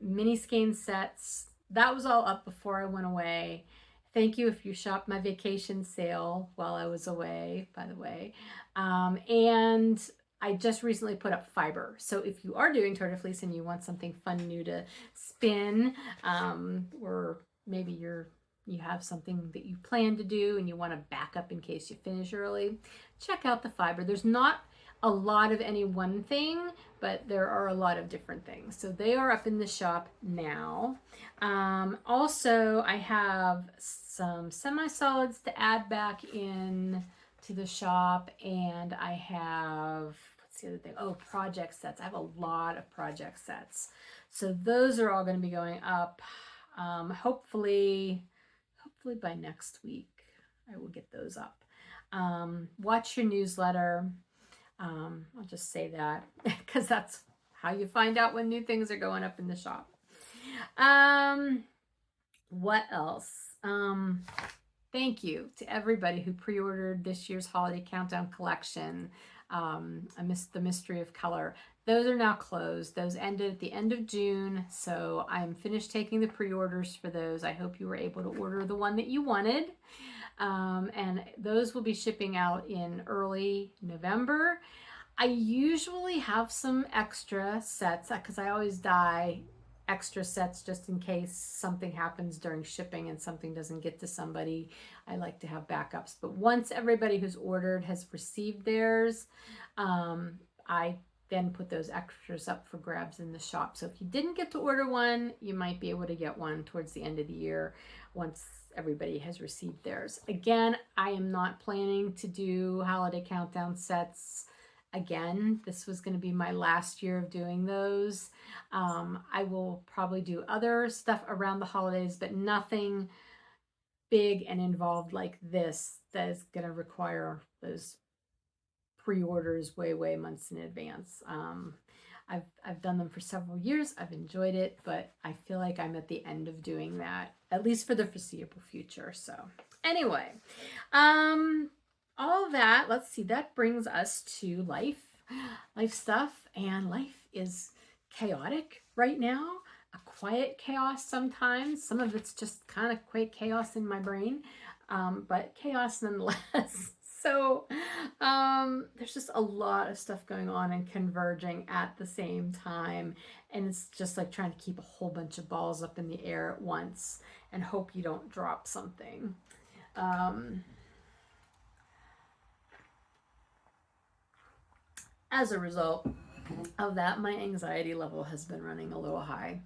mini skein sets. That was all up before I went away. Thank you if you shopped my vacation sale while I was away, by the way. And I just recently put up fiber. So if you are doing Torta Fleece and you want something fun new to spin, or maybe you have something that you plan to do and you want to back up in case you finish early, check out the fiber. There's not a lot of any one thing, but there are a lot of different things. So they are up in the shop now. Also, I have some semi-solids to add back in to the shop, and I have, what's the other thing? Oh, project sets. I have a lot of project sets. So those are all going to be going up. Hopefully by next week, I will get those up. Watch your newsletter. I'll just say that because that's how you find out when new things are going up in the shop. What else? Thank you to everybody who pre-ordered this year's holiday countdown collection. I missed the Mystery of Color. Those are now closed. Those ended at the end of June, so I'm finished taking the pre-orders for those. I hope you were able to order the one that you wanted. And those will be shipping out in early November. I usually have some extra sets because I always dye extra sets just in case something happens during shipping and something doesn't get to somebody. I like to have backups. But once everybody who's ordered has received theirs, I then put those extras up for grabs in the shop. So if you didn't get to order one, you might be able to get one towards the end of the year once everybody has received theirs. Again, I am not planning to do holiday countdown sets Again, this was going to be my last year of doing those. I will probably do other stuff around the holidays, but nothing big and involved like this that is going to require those pre-orders way months in advance. I've done them for several years. I've enjoyed it, but I feel like I'm at the end of doing that, at least for the foreseeable future. So anyway, all that, let's see, that brings us to life stuff, and life is chaotic right now, a quiet chaos sometimes. Some of it's just kind of quiet chaos in my brain, but chaos nonetheless. So there's just a lot of stuff going on and converging at the same time, and it's just like trying to keep a whole bunch of balls up in the air at once and hope you don't drop something. As a result of that, my anxiety level has been running a little high,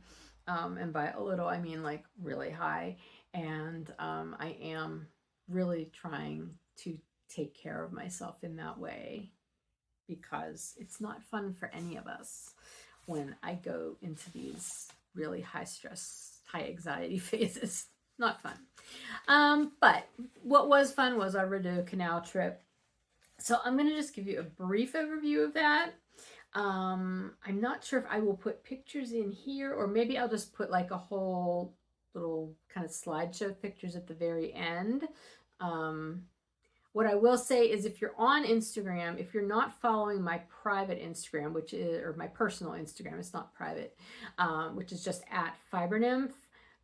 and by a little I mean like really high, and I am really trying to take care of myself in that way, because it's not fun for any of us when I go into these really high stress, high anxiety phases. Not fun. But what was fun was our Rideau Canal trip. So I'm going to just give you a brief overview of that. I'm not sure if I will put pictures in here, or maybe I'll just put like a whole little kind of slideshow pictures at the very end. What I will say is, if you're on Instagram, if you're not following my private Instagram, which is, or my personal Instagram, it's not private, which is just at FiberNymph,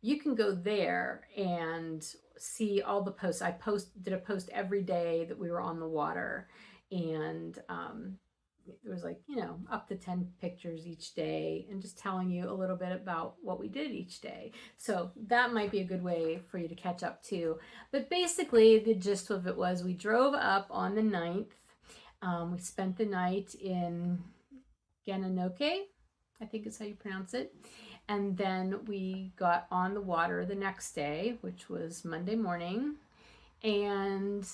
you can go there and see all the posts. I did a post every day that we were on the water, and there was like, up to 10 pictures each day, and just telling you a little bit about what we did each day. So that might be a good way for you to catch up too. But basically the gist of it was, we drove up on the 9th. We spent the night in Gananoque, I think is how you pronounce it. And then we got on the water the next day, which was Monday morning. And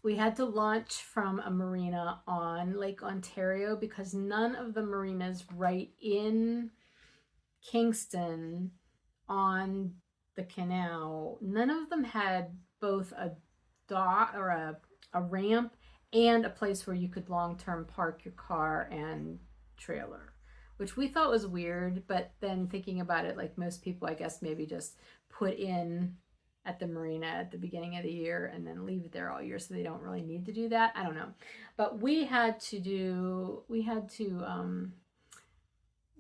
we had to launch from a marina on Lake Ontario, because none of the marinas right in Kingston on the canal, none of them had both a dock or a ramp and a place where you could long-term park your car and trailer, which we thought was weird. But then thinking about it, like most people, I guess, maybe just put in at the marina at the beginning of the year and then leave it there all year, so they don't really need to do that. I don't know. But we had to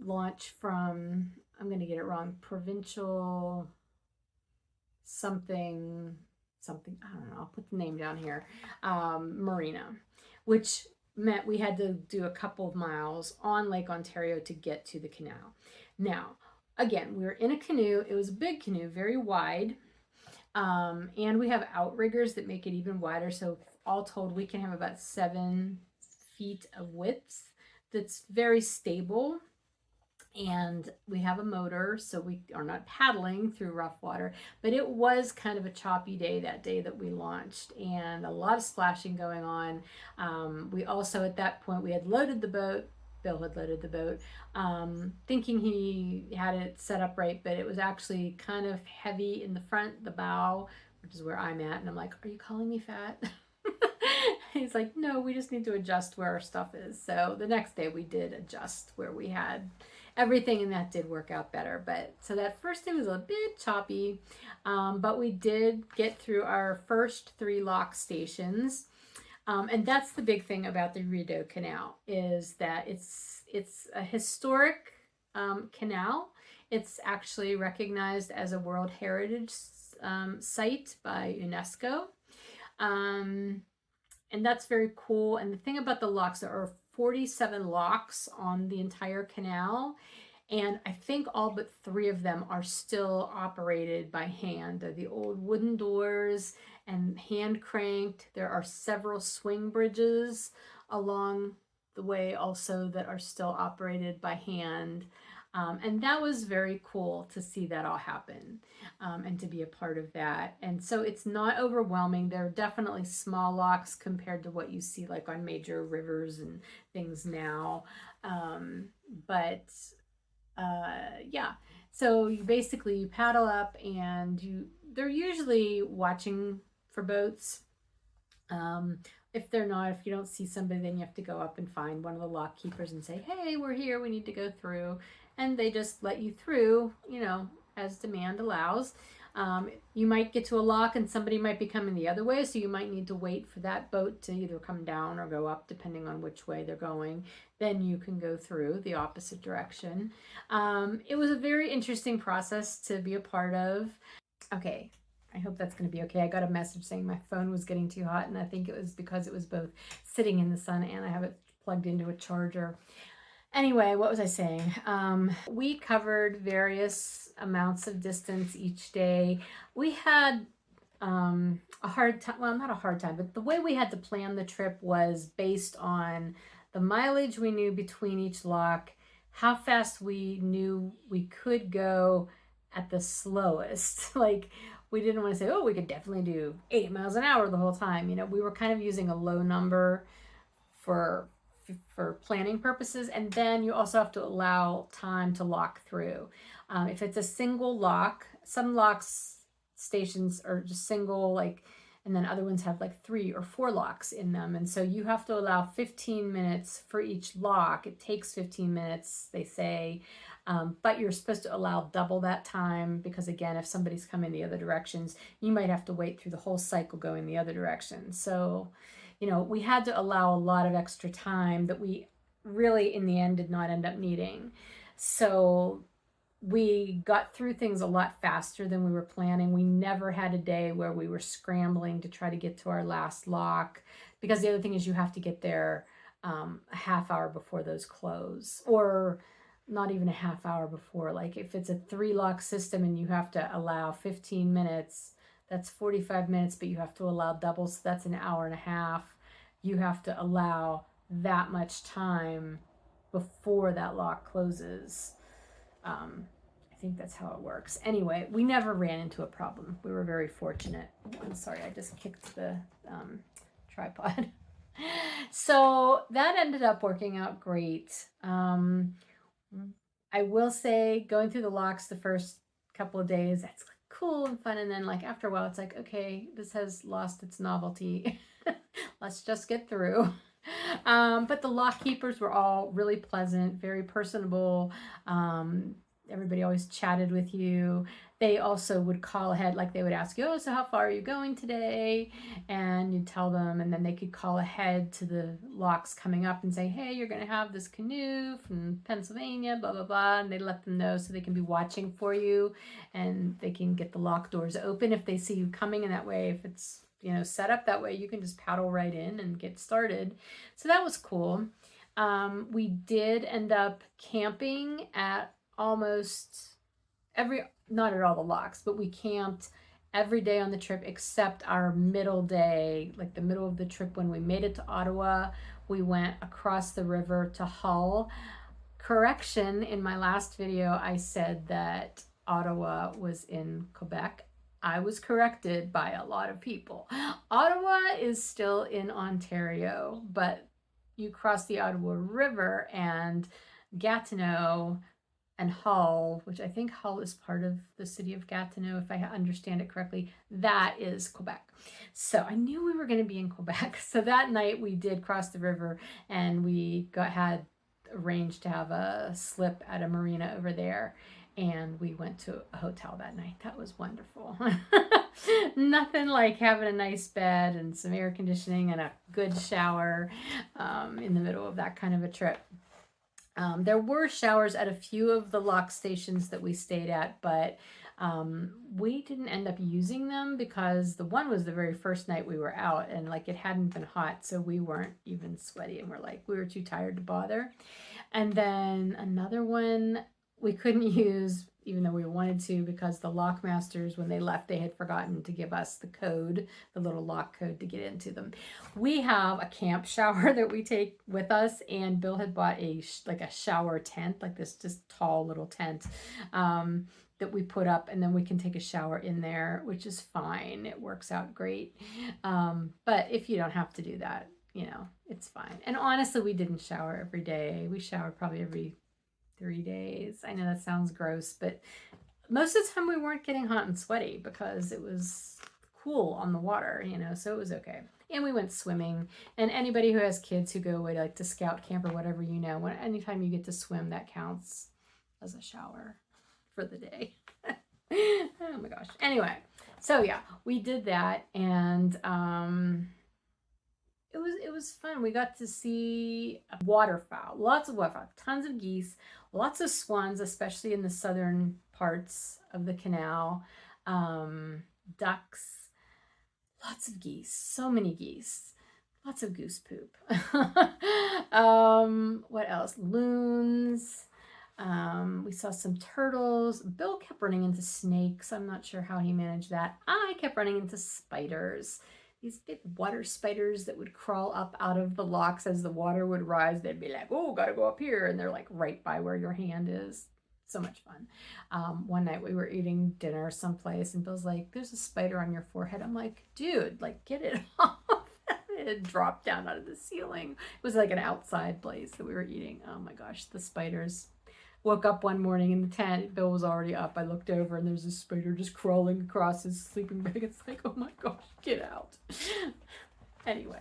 launch from, I'm going to get it wrong, provincial something, I don't know, I'll put the name down here, marina, which meant we had to do a couple of miles on Lake Ontario to get to the canal. Now, again, we were in a canoe. It was a big canoe, very wide. And we have outriggers that make it even wider. So all told, we can have about 7 feet of width. That's very stable. And we have a motor, so we are not paddling through rough water. But it was kind of a choppy day that day that we launched, and a lot of splashing going on. We also, at that point, we had loaded the boat. Bill had loaded the boat, thinking he had it set up right, but it was actually kind of heavy in the front, the bow, which is where I'm at. And I'm like, are you calling me fat? He's like, no, we just need to adjust where our stuff is. So the next day we did adjust where we had everything, and that did work out better. But so that first day was a bit choppy, but we did get through our first 3 lock stations. And that's the big thing about the Rideau Canal, is that it's a historic canal. It's actually recognized as a World Heritage Site by UNESCO. And that's very cool. And the thing about the locks, there are 47 locks on the entire canal, and I think all but 3 of them are still operated by hand. They're the old wooden doors and hand cranked. There are several swing bridges along the way also that are still operated by hand. And that was very cool to see that all happen, and to be a part of that. And so it's not overwhelming. There are definitely small locks compared to what you see like on major rivers and things now. But yeah, so you basically paddle up, and they're usually watching for boats. Um, if they're not, if you don't see somebody, then you have to go up and find one of the lock keepers and say, hey, we're here, we need to go through. And they just let you through, as demand allows. You might get to a lock and somebody might be coming the other way, so you might need to wait for that boat to either come down or go up, depending on which way they're going. Then you can go through the opposite direction. It was a very interesting process to be a part of. Okay, I hope that's going to be okay. I got a message saying my phone was getting too hot, and I think it was because it was both sitting in the sun and I have it plugged into a charger. Anyway, what was I saying? We covered various amounts of distance each day. We had a hard time, well, not a hard time, but the way we had to plan the trip was based on the mileage we knew between each lock, how fast we knew we could go at the slowest. Like, we didn't want to say, oh, we could definitely do 80 miles an hour the whole time. We were kind of using a low number for planning purposes. And then you also have to allow time to lock through. If it's a single lock, some locks stations are just single, like, and then other ones have like 3 or 4 locks in them. And so you have to allow 15 minutes for each lock. It takes 15 minutes, they say. But you're supposed to allow double that time, because again, if somebody's coming the other directions, you might have to wait through the whole cycle going the other direction. So, we had to allow a lot of extra time that we really in the end did not end up needing. So we got through things a lot faster than we were planning. We never had a day where we were scrambling to try to get to our last lock, because the other thing is you have to get there a half hour before those close, or not even a half hour before. Like if it's a 3 lock system and you have to allow 15 minutes, that's 45 minutes, but you have to allow doubles, so that's an hour and a half. You have to allow that much time before that lock closes. I think that's how it works. Anyway, we never ran into a problem. We were very fortunate. I'm sorry, I just kicked the tripod. So that ended up working out great. I will say, going through the locks the first couple of days, that's cool and fun, and then like after a while it's like, okay, this has lost its novelty. Let's just get through. But the lock keepers were all really pleasant, very personable. Everybody always chatted with you. They also would call ahead, like they would ask you, oh, so how far are you going today? And you'd tell them, and then they could call ahead to the locks coming up and say, hey, you're going to have this canoe from Pennsylvania, blah, blah, blah. And they let them know so they can be watching for you, and they can get the lock doors open if they see you coming. And that way, if it's set up that way, you can just paddle right in and get started. So that was cool. We did end up camping at almost not at all the locks, but we camped every day on the trip except our middle day, like the middle of the trip when we made it to Ottawa. We went across the river to Hull. Correction, in my last video, I said that Ottawa was in Quebec. I was corrected by a lot of people. Ottawa is still in Ontario, but you cross the Ottawa River, and Gatineau and Hull, which I think Hull is part of the city of Gatineau, if I understand it correctly, that is Quebec. So I knew we were going to be in Quebec. So that night we did cross the river, and we had arranged to have a slip at a marina over there. And we went to a hotel that night. That was wonderful. Nothing like having a nice bed and some air conditioning and a good shower in the middle of that kind of a trip. There were showers at a few of the lock stations that we stayed at, but we didn't end up using them because the one was the very first night we were out, and like it hadn't been hot, so we weren't even sweaty, and we were too tired to bother. And then another one we couldn't use even though we wanted to, because the lockmasters, when they left, they had forgotten to give us the code, the little lock code to get into them. We have a camp shower that we take with us, and Bill had bought a shower tent, like this just tall little tent that we put up, and then we can take a shower in there, which is fine. It works out great. But if you don't have to do that, it's fine. And honestly, we didn't shower every day. We showered probably every 3 days. I know that sounds gross, but most of the time we weren't getting hot and sweaty because it was cool on the water, so it was okay. And we went swimming. And anybody who has kids who go away to scout camp or whatever, anytime you get to swim, that counts as a shower for the day. Oh my gosh. Anyway, so yeah, we did that, and it was fun. We got to see waterfowl, lots of waterfowl, tons of geese, lots of swans, especially in the southern parts of the canal, ducks, lots of geese, so many geese, lots of goose poop. What else? Loons. We saw some turtles. Bill kept running into snakes. I'm not sure how he managed that. I kept running into spiders. These big water spiders that would crawl up out of the locks as the water would rise. They'd be like, oh, gotta go up here. And they're like right by where your hand is. So much fun. One night we were eating dinner someplace, and Bill's like, there's a spider on your forehead. I'm like, dude, get it off. It had dropped down out of the ceiling. It was like an outside place that we were eating. Oh my gosh, the spiders. Woke up one morning in the tent. Bill was already up. I looked over, and there's a spider just crawling across his sleeping bag. It's like, oh my gosh, get out. Anyway,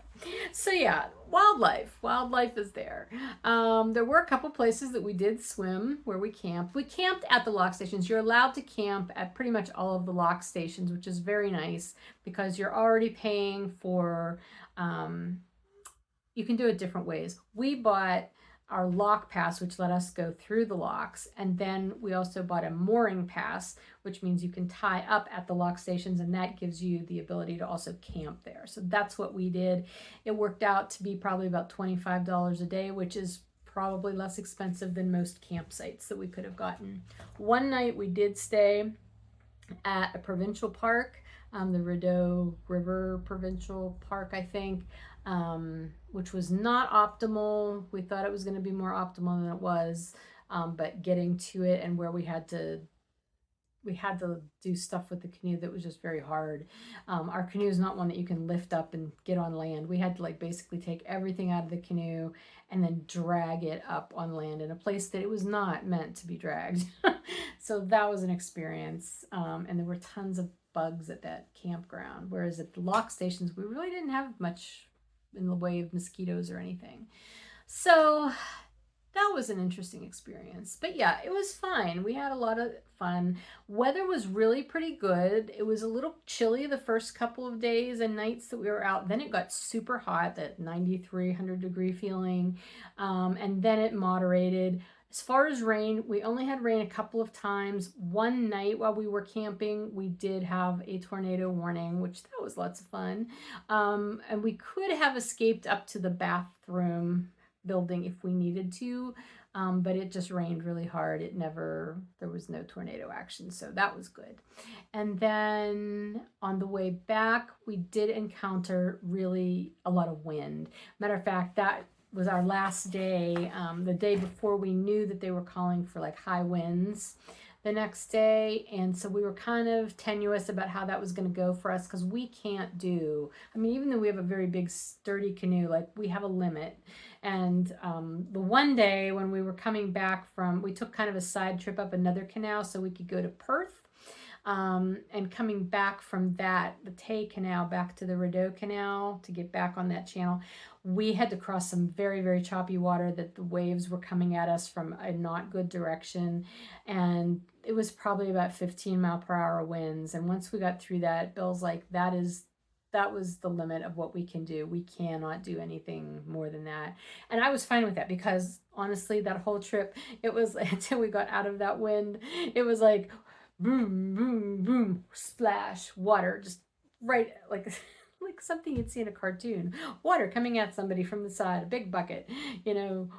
so yeah, wildlife is there. There were a couple places that we did swim where we camped. We camped at the lock stations. You're allowed to camp at pretty much all of the lock stations, which is very nice because you're already paying for, you can do it different ways. We bought our lock pass, which let us go through the locks. And then we also bought a mooring pass, which means you can tie up at the lock stations, and that gives you the ability to also camp there. So that's what we did. It worked out to be probably about $25 a day, which is probably less expensive than most campsites that we could have gotten. One night we did stay at a provincial park, the Rideau River Provincial Park, I think, which was not optimal. We thought it was going to be more optimal than it was, but getting to it and where we had to do stuff with the canoe that was just very hard. Our canoe is not one that you can lift up and get on land. We had to basically take everything out of the canoe and then drag it up on land in a place that it was not meant to be dragged. So that was an experience. And there were tons of bugs at that campground, whereas at the lock stations we really didn't have much in the way of mosquitoes or anything. So that was an interesting experience. But yeah, it was fine. We had a lot of fun. Weather was really pretty good. It was a little chilly the first couple of days and nights that we were out. Then it got super hot, that 93, 100 degree feeling. And then it moderated. As far as rain, we only had rain a couple of times. One night while we were camping, we did have a tornado warning, which that was lots of fun. And we could have escaped up to the bathroom building if we needed to, but it just rained really hard. There was no tornado action, so that was good. And then on the way back, we did encounter really a lot of wind. Matter of fact, that was our last day, the day before we knew that they were calling for high winds the next day. And so we were kind of tenuous about how that was going to go for us, because we can't even though we have a very big sturdy canoe, we have a limit. And the one day when we were coming back we took kind of a side trip up another canal so we could go to Perth. And coming back from that, the Tay Canal back to the Rideau Canal to get back on that channel, we had to cross some very, very choppy water that the waves were coming at us from a not good direction. And it was probably about 15 mile per hour winds. And once we got through that, Bill's like, that was the limit of what we can do. We cannot do anything more than that. And I was fine with that, because honestly, that whole trip, it was until we got out of that wind, it was like boom, boom, boom, splash, water, just right, like something you'd see in a cartoon. Water coming at somebody from the side, a big bucket, whoo,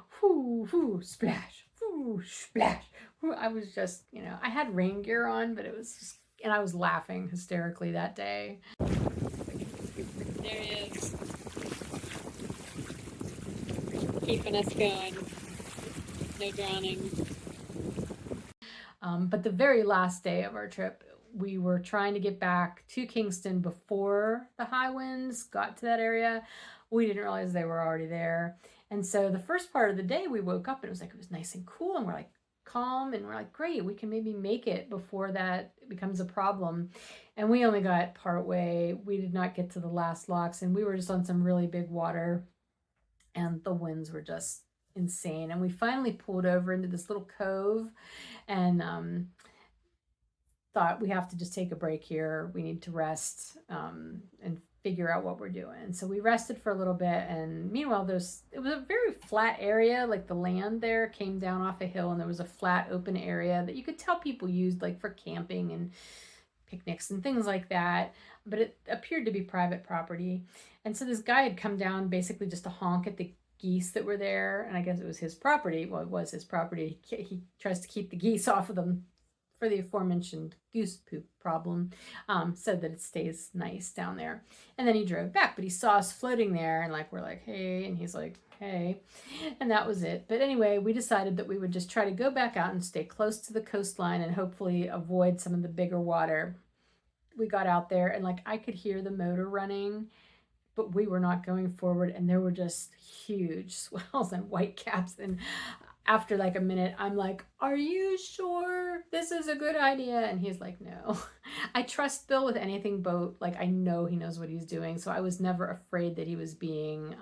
whoo, splash, whoo, splash, I was just, I had rain gear on, but it was just, and I was laughing hysterically that day. There he is, keeping us going. No drowning. But the very last day of our trip, we were trying to get back to Kingston before the high winds got to that area. We didn't realize they were already there. And so the first part of the day, we woke up and it was nice and cool, and we're like calm, and we're like, great, we can maybe make it before that becomes a problem. And we only got part way. We did not get to the last locks, and we were just on some really big water, and the winds were just insane. And we finally pulled over into this little cove, and thought, we have to just take a break here. We need to rest and figure out what we're doing. So we rested for a little bit, and meanwhile, it was a very flat area. Like the land there came down off a hill, and there was a flat open area that you could tell people used like for camping and picnics and things like that, but it appeared to be private property. And so this guy had come down basically just to honk at the geese that were there, and I guess it was his property. Well, it was his property. He tries to keep the geese off of them for the aforementioned goose poop problem, so that it stays nice down there. And then he drove back, but he saw us floating there, and we're like, hey, and he's like, hey, and that was it. But anyway, we decided that we would just try to go back out and stay close to the coastline and hopefully avoid some of the bigger water. We got out there, and I could hear the motor running, but we were not going forward, and there were just huge swells and white caps. And after a minute, I'm like, are you sure this is a good idea? And he's like, no. I trust Bill with anything boat. I know he knows what he's doing. So I was never afraid that he was being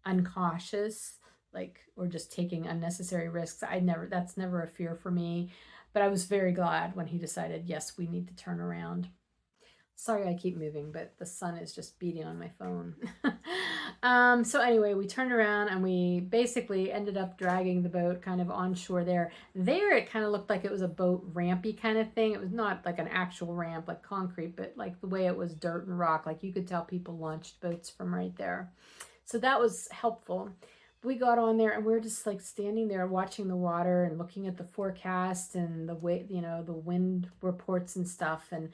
uncautious, or just taking unnecessary risks. That's never a fear for me. But I was very glad when he decided, yes, we need to turn around. Sorry, I keep moving, but the sun is just beating on my phone. So anyway, we turned around, and we basically ended up dragging the boat kind of onshore there. There, it kind of looked like it was a boat rampy kind of thing. It was not like an actual ramp, like concrete, but the way it was dirt and rock, you could tell people launched boats from right there. So that was helpful. We got on there, and we were just standing there watching the water and looking at the forecast and the way, the wind reports and stuff. And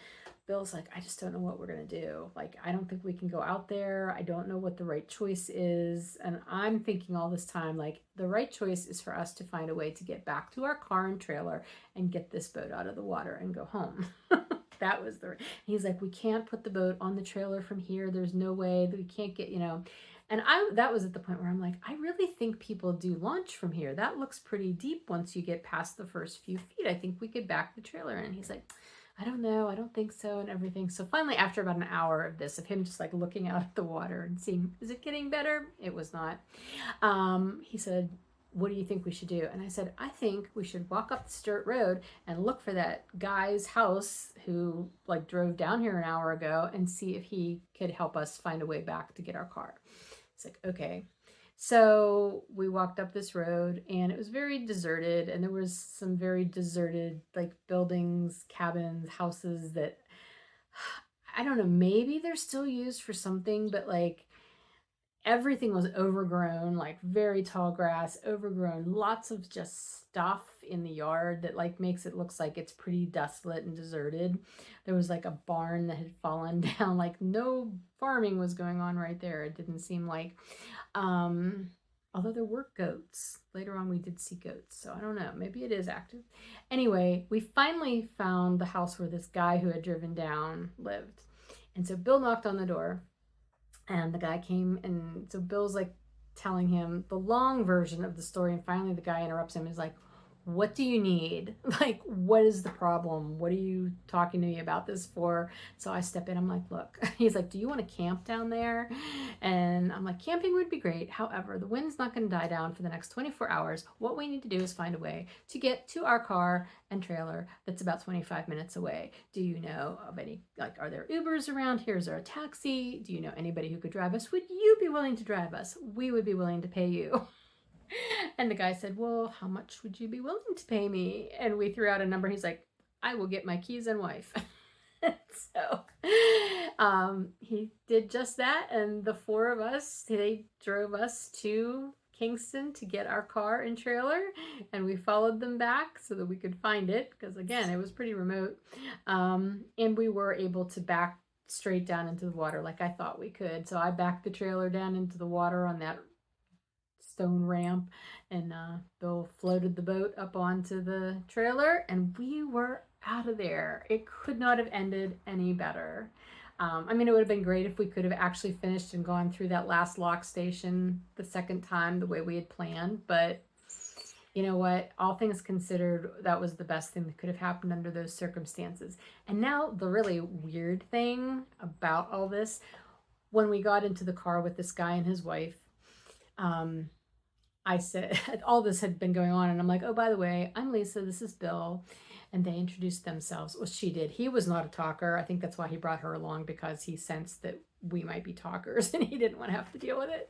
Bill's like, I just don't know what we're going to do. I don't think we can go out there. I don't know what the right choice is. And I'm thinking all this time, the right choice is for us to find a way to get back to our car and trailer and get this boat out of the water and go home. That was he's like, we can't put the boat on the trailer from here. There's no way that we can't get, and that was at the point where I'm like, I really think people do launch from here. That looks pretty deep once you get past the first few feet. I think we could back the trailer in. He's like, I don't know. I don't think so, and everything. So finally, after about an hour of this, of him just looking out at the water and seeing, is it getting better? It was not. He said, what do you think we should do? And I said, I think we should walk up the dirt road and look for that guy's house who drove down here an hour ago and see if he could help us find a way back to get our car. It's like, okay. So we walked up this road, and it was very deserted, and there was some very deserted buildings, cabins, houses that, I don't know, maybe they're still used for something, but everything was overgrown, very tall grass, overgrown, lots of just stuff in the yard that makes it looks like it's pretty desolate and deserted. There was a barn that had fallen down, no farming was going on right there. It didn't seem like, although there were goats. Later on we did see goats, so I don't know, maybe it is active. Anyway, we finally found the house where this guy who had driven down lived. And so Bill knocked on the door, and the guy came, and so Bill's telling him the long version of the story, and finally the guy interrupts him and is like, what do you need? What is the problem? What are you talking to me about this for? So I step in, I'm like, look, he's like, do you want to camp down there? And I'm like, camping would be great. However, the wind's not going to die down for the next 24 hours. What we need to do is find a way to get to our car and trailer that's about 25 minutes away. Do you know of any, are there Ubers around here? Is there a taxi? Do you know anybody who could drive us? Would you be willing to drive us? We would be willing to pay you. And the guy said, well, how much would you be willing to pay me? And we threw out a number. He's like, I will get my keys and wife. So he did just that. And the four of us, they drove us to Kingston to get our car and trailer, and we followed them back so that we could find it, because again, it was pretty remote. And we were able to back straight down into the water like I thought we could. So I backed the trailer down into the water on that stone ramp, and Bill floated the boat up onto the trailer, and we were out of there. It could not have ended any better. I mean, it would have been great if we could have actually finished and gone through that last lock station the second time the way we had planned, but you know what? All things considered, that was the best thing that could have happened under those circumstances. And now the really weird thing about all this, when we got into the car with this guy and his wife, I said, all this had been going on, and I'm like, oh, by the way, I'm Lisa, this is Bill. And they introduced themselves. Well, she did. He was not a talker. I think that's why he brought her along, because he sensed that we might be talkers and he didn't want to have to deal with it.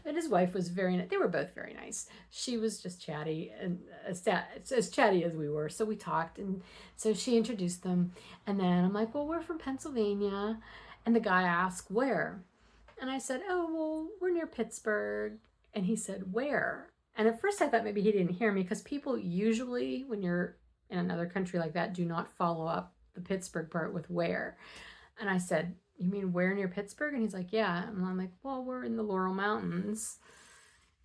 And his wife was very nice. They were both very nice. She was just chatty, and as chatty as we were. So we talked, and so she introduced them. And then I'm like, well, we're from Pennsylvania. And the guy asked, where? And I said, oh, well, we're near Pittsburgh. And he said, where? And at first I thought maybe he didn't hear me, because people usually, when you're in another country like that, do not follow up the Pittsburgh part with where. And I said, you mean where near Pittsburgh? And he's like, yeah. And I'm like, well, we're in the Laurel Mountains.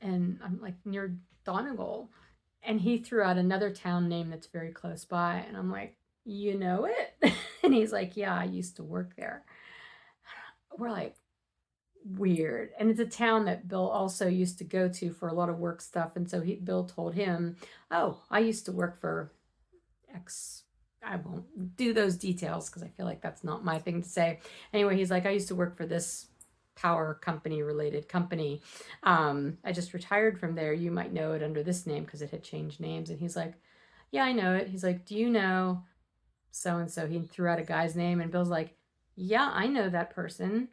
And I'm like, near Donegal. And he threw out another town name that's very close by. And I'm like, you know it? And he's like, yeah, I used to work there. We're like, weird. And it's a town that Bill also used to go to for a lot of work stuff. And so Bill told him, oh, I used to work for X. I won't do those details because I feel like that's not my thing to say. Anyway, he's like, I used to work for this power company related company. I just retired from there. You might know it under this name because it had changed names. And he's like, yeah, I know it. He's like, do you know so-and-so? He threw out a guy's name, and Bill's like, yeah, I know that person.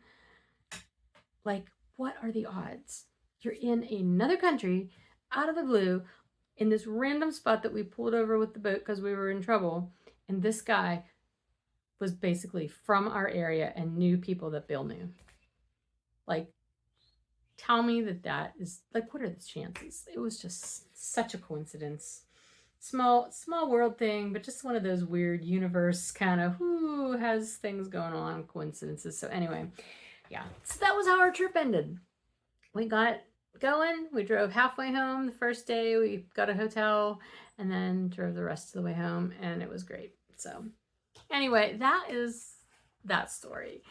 Like, what are the odds? You're in another country, out of the blue, in this random spot that we pulled over with the boat because we were in trouble. And this guy was basically from our area and knew people that Bill knew. Like, tell me that is, like, what are the chances? It was just such a coincidence. Small world thing, but just one of those weird universe kind of, who has things going on, coincidences. So anyway, yeah, so that was how our trip ended. We got going. We drove halfway home the first day. We got a hotel and then drove the rest of the way home, and it was great. So anyway, that is that story.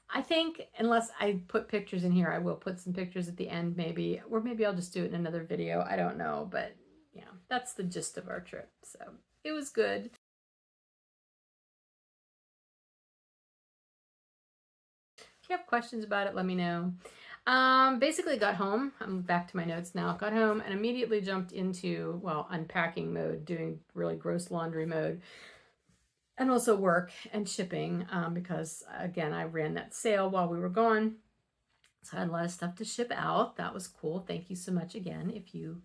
I think, unless I put pictures in here, I will put some pictures at the end maybe, or maybe I'll just do it in another video. I don't know, but yeah, that's the gist of our trip. So it was good. If you have questions about it, let me know. Basically got home. I'm back to my notes now. Got home and immediately jumped into, well, unpacking mode, doing really gross laundry mode, and also work and shipping, because again, I ran that sale while we were gone. So I had a lot of stuff to ship out. That was cool. Thank you so much again if you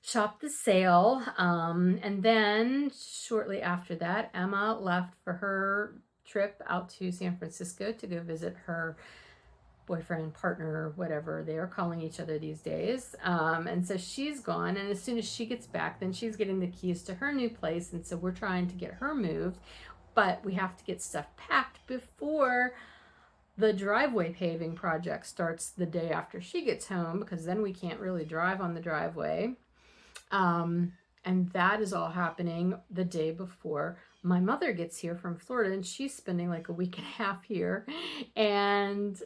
shopped the sale. And then shortly after that, Emma left for her trip out to San Francisco to go visit her boyfriend, partner, whatever they are calling each other these days. And so she's gone, and as soon as she gets back, then she's getting the keys to her new place, and so we're trying to get her moved, but we have to get stuff packed before the driveway paving project starts the day after she gets home, because then we can't really drive on the driveway. And that is all happening the day before my mother gets here from Florida, and she's spending like a week and a half here. And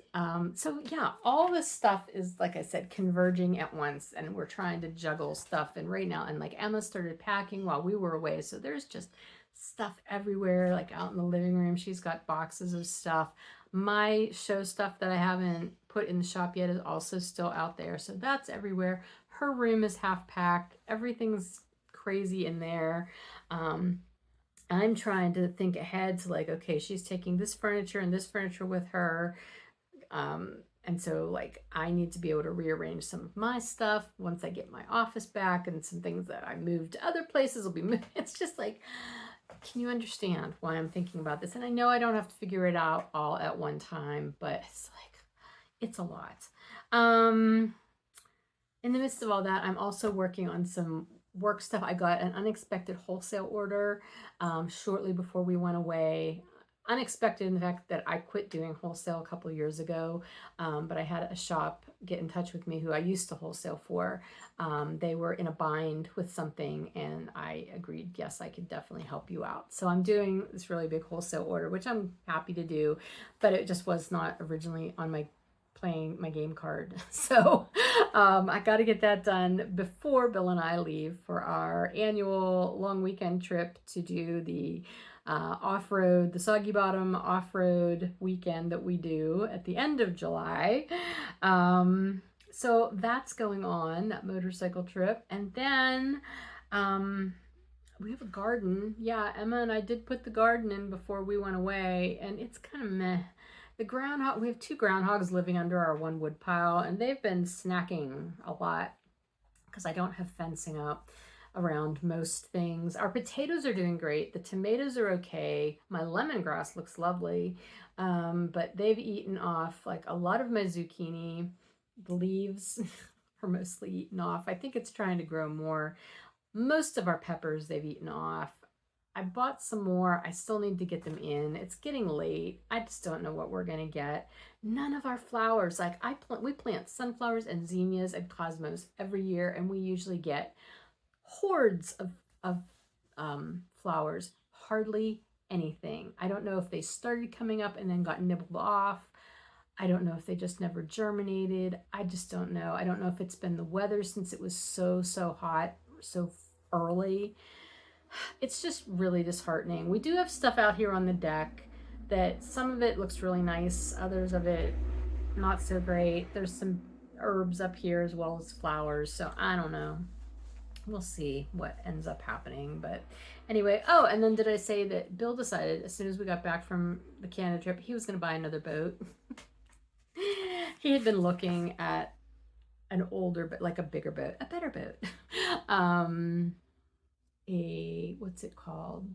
so yeah, all this stuff is, like I said, converging at once, and we're trying to juggle stuff. And right now, and like Emma started packing while we were away, so there's just stuff everywhere, like out in the living room. She's got boxes of stuff. My show stuff that I haven't put in the shop yet is also still out there, so that's everywhere. Her room is half packed. Everything's crazy in there. I'm trying to think ahead to, like, okay, she's taking this furniture and this furniture with her. And so, like, I need to be able to rearrange some of my stuff once I get my office back, and some things that I moved to other places will be moved. It's just like, can you understand why I'm thinking about this? And I know I don't have to figure it out all at one time, but it's like, it's a lot. In the midst of all that, I'm also working on some work stuff. I got an unexpected wholesale order shortly before we went away. Unexpected in the fact that I quit doing wholesale a couple of years ago, but I had a shop get in touch with me who I used to wholesale for. They were in a bind with something, and I agreed, yes, I could definitely help you out. So I'm doing this really big wholesale order, which I'm happy to do, but it just was not originally on my playing my game card. So I got to get that done before Bill and I leave for our annual long weekend trip to do the off-road, the Soggy Bottom off-road weekend that we do at the end of July. So that's going on, that motorcycle trip. And then we have a garden. Yeah, Emma and I did put the garden in before we went away, and it's kind of meh. The groundhog, we have 2 groundhogs living under our one wood pile, and they've been snacking a lot because I don't have fencing up around most things. Our potatoes are doing great. The tomatoes are okay. My lemongrass looks lovely, but they've eaten off like a lot of my zucchini. The leaves are mostly eaten off. I think it's trying to grow more. Most of our peppers they've eaten off. I bought some more. I still need to get them in. It's getting late. I just don't know what we're going to get. None of our flowers, like we plant sunflowers and zinnias and cosmos every year, and we usually get hordes of flowers. Hardly anything. I don't know if they started coming up and then got nibbled off. I don't know if they just never germinated. I just don't know. I don't know if it's been the weather since it was so hot so early. It's just really disheartening. We do have stuff out here on the deck that some of it looks really nice, others of it not so great. There's some herbs up here as well as flowers, so I don't know. We'll see what ends up happening. But anyway, oh, and then did I say that Bill decided as soon as we got back from the Canada trip, he was going to buy another boat. He had been looking at an older, but like a bigger boat, a better boat. What's it called?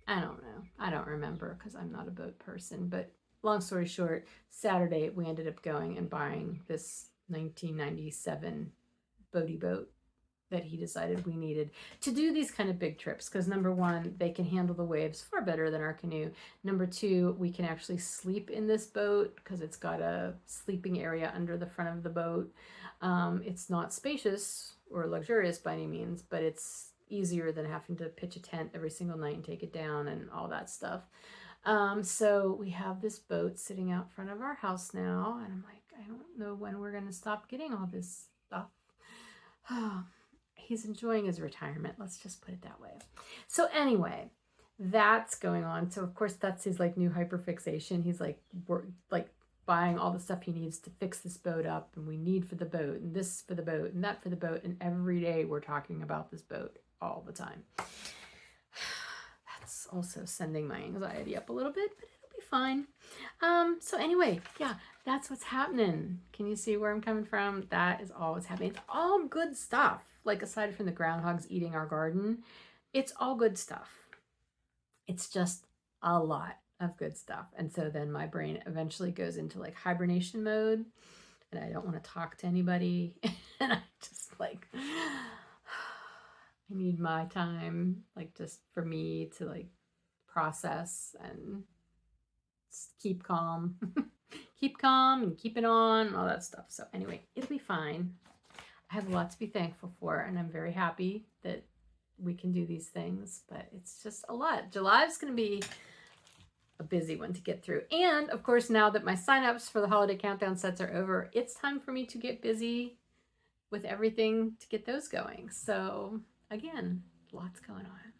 I don't know. I don't remember because I'm not a boat person. But long story short, Saturday we ended up going and buying this 1997 boaty boat that he decided we needed to do these kind of big trips because number one, they can handle the waves far better than our canoe. Number two, we can actually sleep in this boat because it's got a sleeping area under the front of the boat. It's not spacious or luxurious by any means, but it's easier than having to pitch a tent every single night and take it down and all that stuff. So we have this boat sitting out front of our house now, and I'm like, I don't know when we're going to stop getting all this stuff. He's enjoying his retirement. Let's just put it that way. So anyway, that's going on. So of course that's his like new hyperfixation. He's like buying all the stuff he needs to fix this boat up, and we need for the boat, and this for the boat, and that for the boat, and every day we're talking about this boat all the time. That's also sending my anxiety up a little bit, but it'll be fine. So anyway, yeah, that's what's happening. Can you see where I'm coming from? That is all what's happening. It's all good stuff. Like aside from the groundhogs eating our garden, it's all good stuff. It's just a lot of good stuff. And so then my brain eventually goes into like hibernation mode, and I don't want to talk to anybody. And I just like, I need my time, like just for me to like process and keep calm. Keep calm and keep it on and all that stuff. So anyway, it'll be fine. I have a lot to be thankful for, and I'm very happy that we can do these things, but it's just a lot. July is going to be a busy one to get through. And of course, now that my signups for the holiday countdown sets are over, it's time for me to get busy with everything to get those going. So again, lots going on.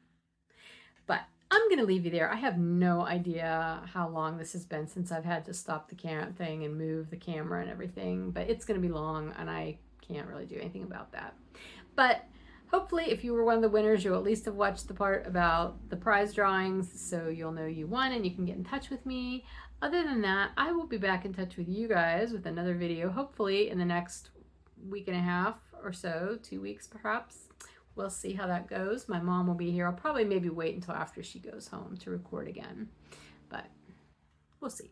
But I'm going to leave you there. I have no idea how long this has been since I've had to stop the thing and move the camera and everything, but it's going to be long, and I can't really do anything about that. But hopefully, if you were one of the winners, you'll at least have watched the part about the prize drawings, so you'll know you won and you can get in touch with me. Other than that, I will be back in touch with you guys with another video, hopefully in the next week and a half or so, 2 weeks perhaps. We'll see how that goes. My mom will be here. I'll probably maybe wait until after she goes home to record again, but we'll see.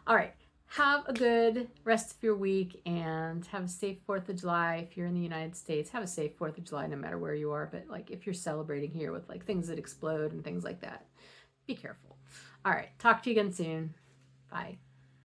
All right. have a good rest of your week and have a safe 4th of July. If you're in the United States, have a safe 4th of July no matter where you are. But like if you're celebrating here with like things that explode and things like that, be careful. All right. Talk to you again soon. Bye.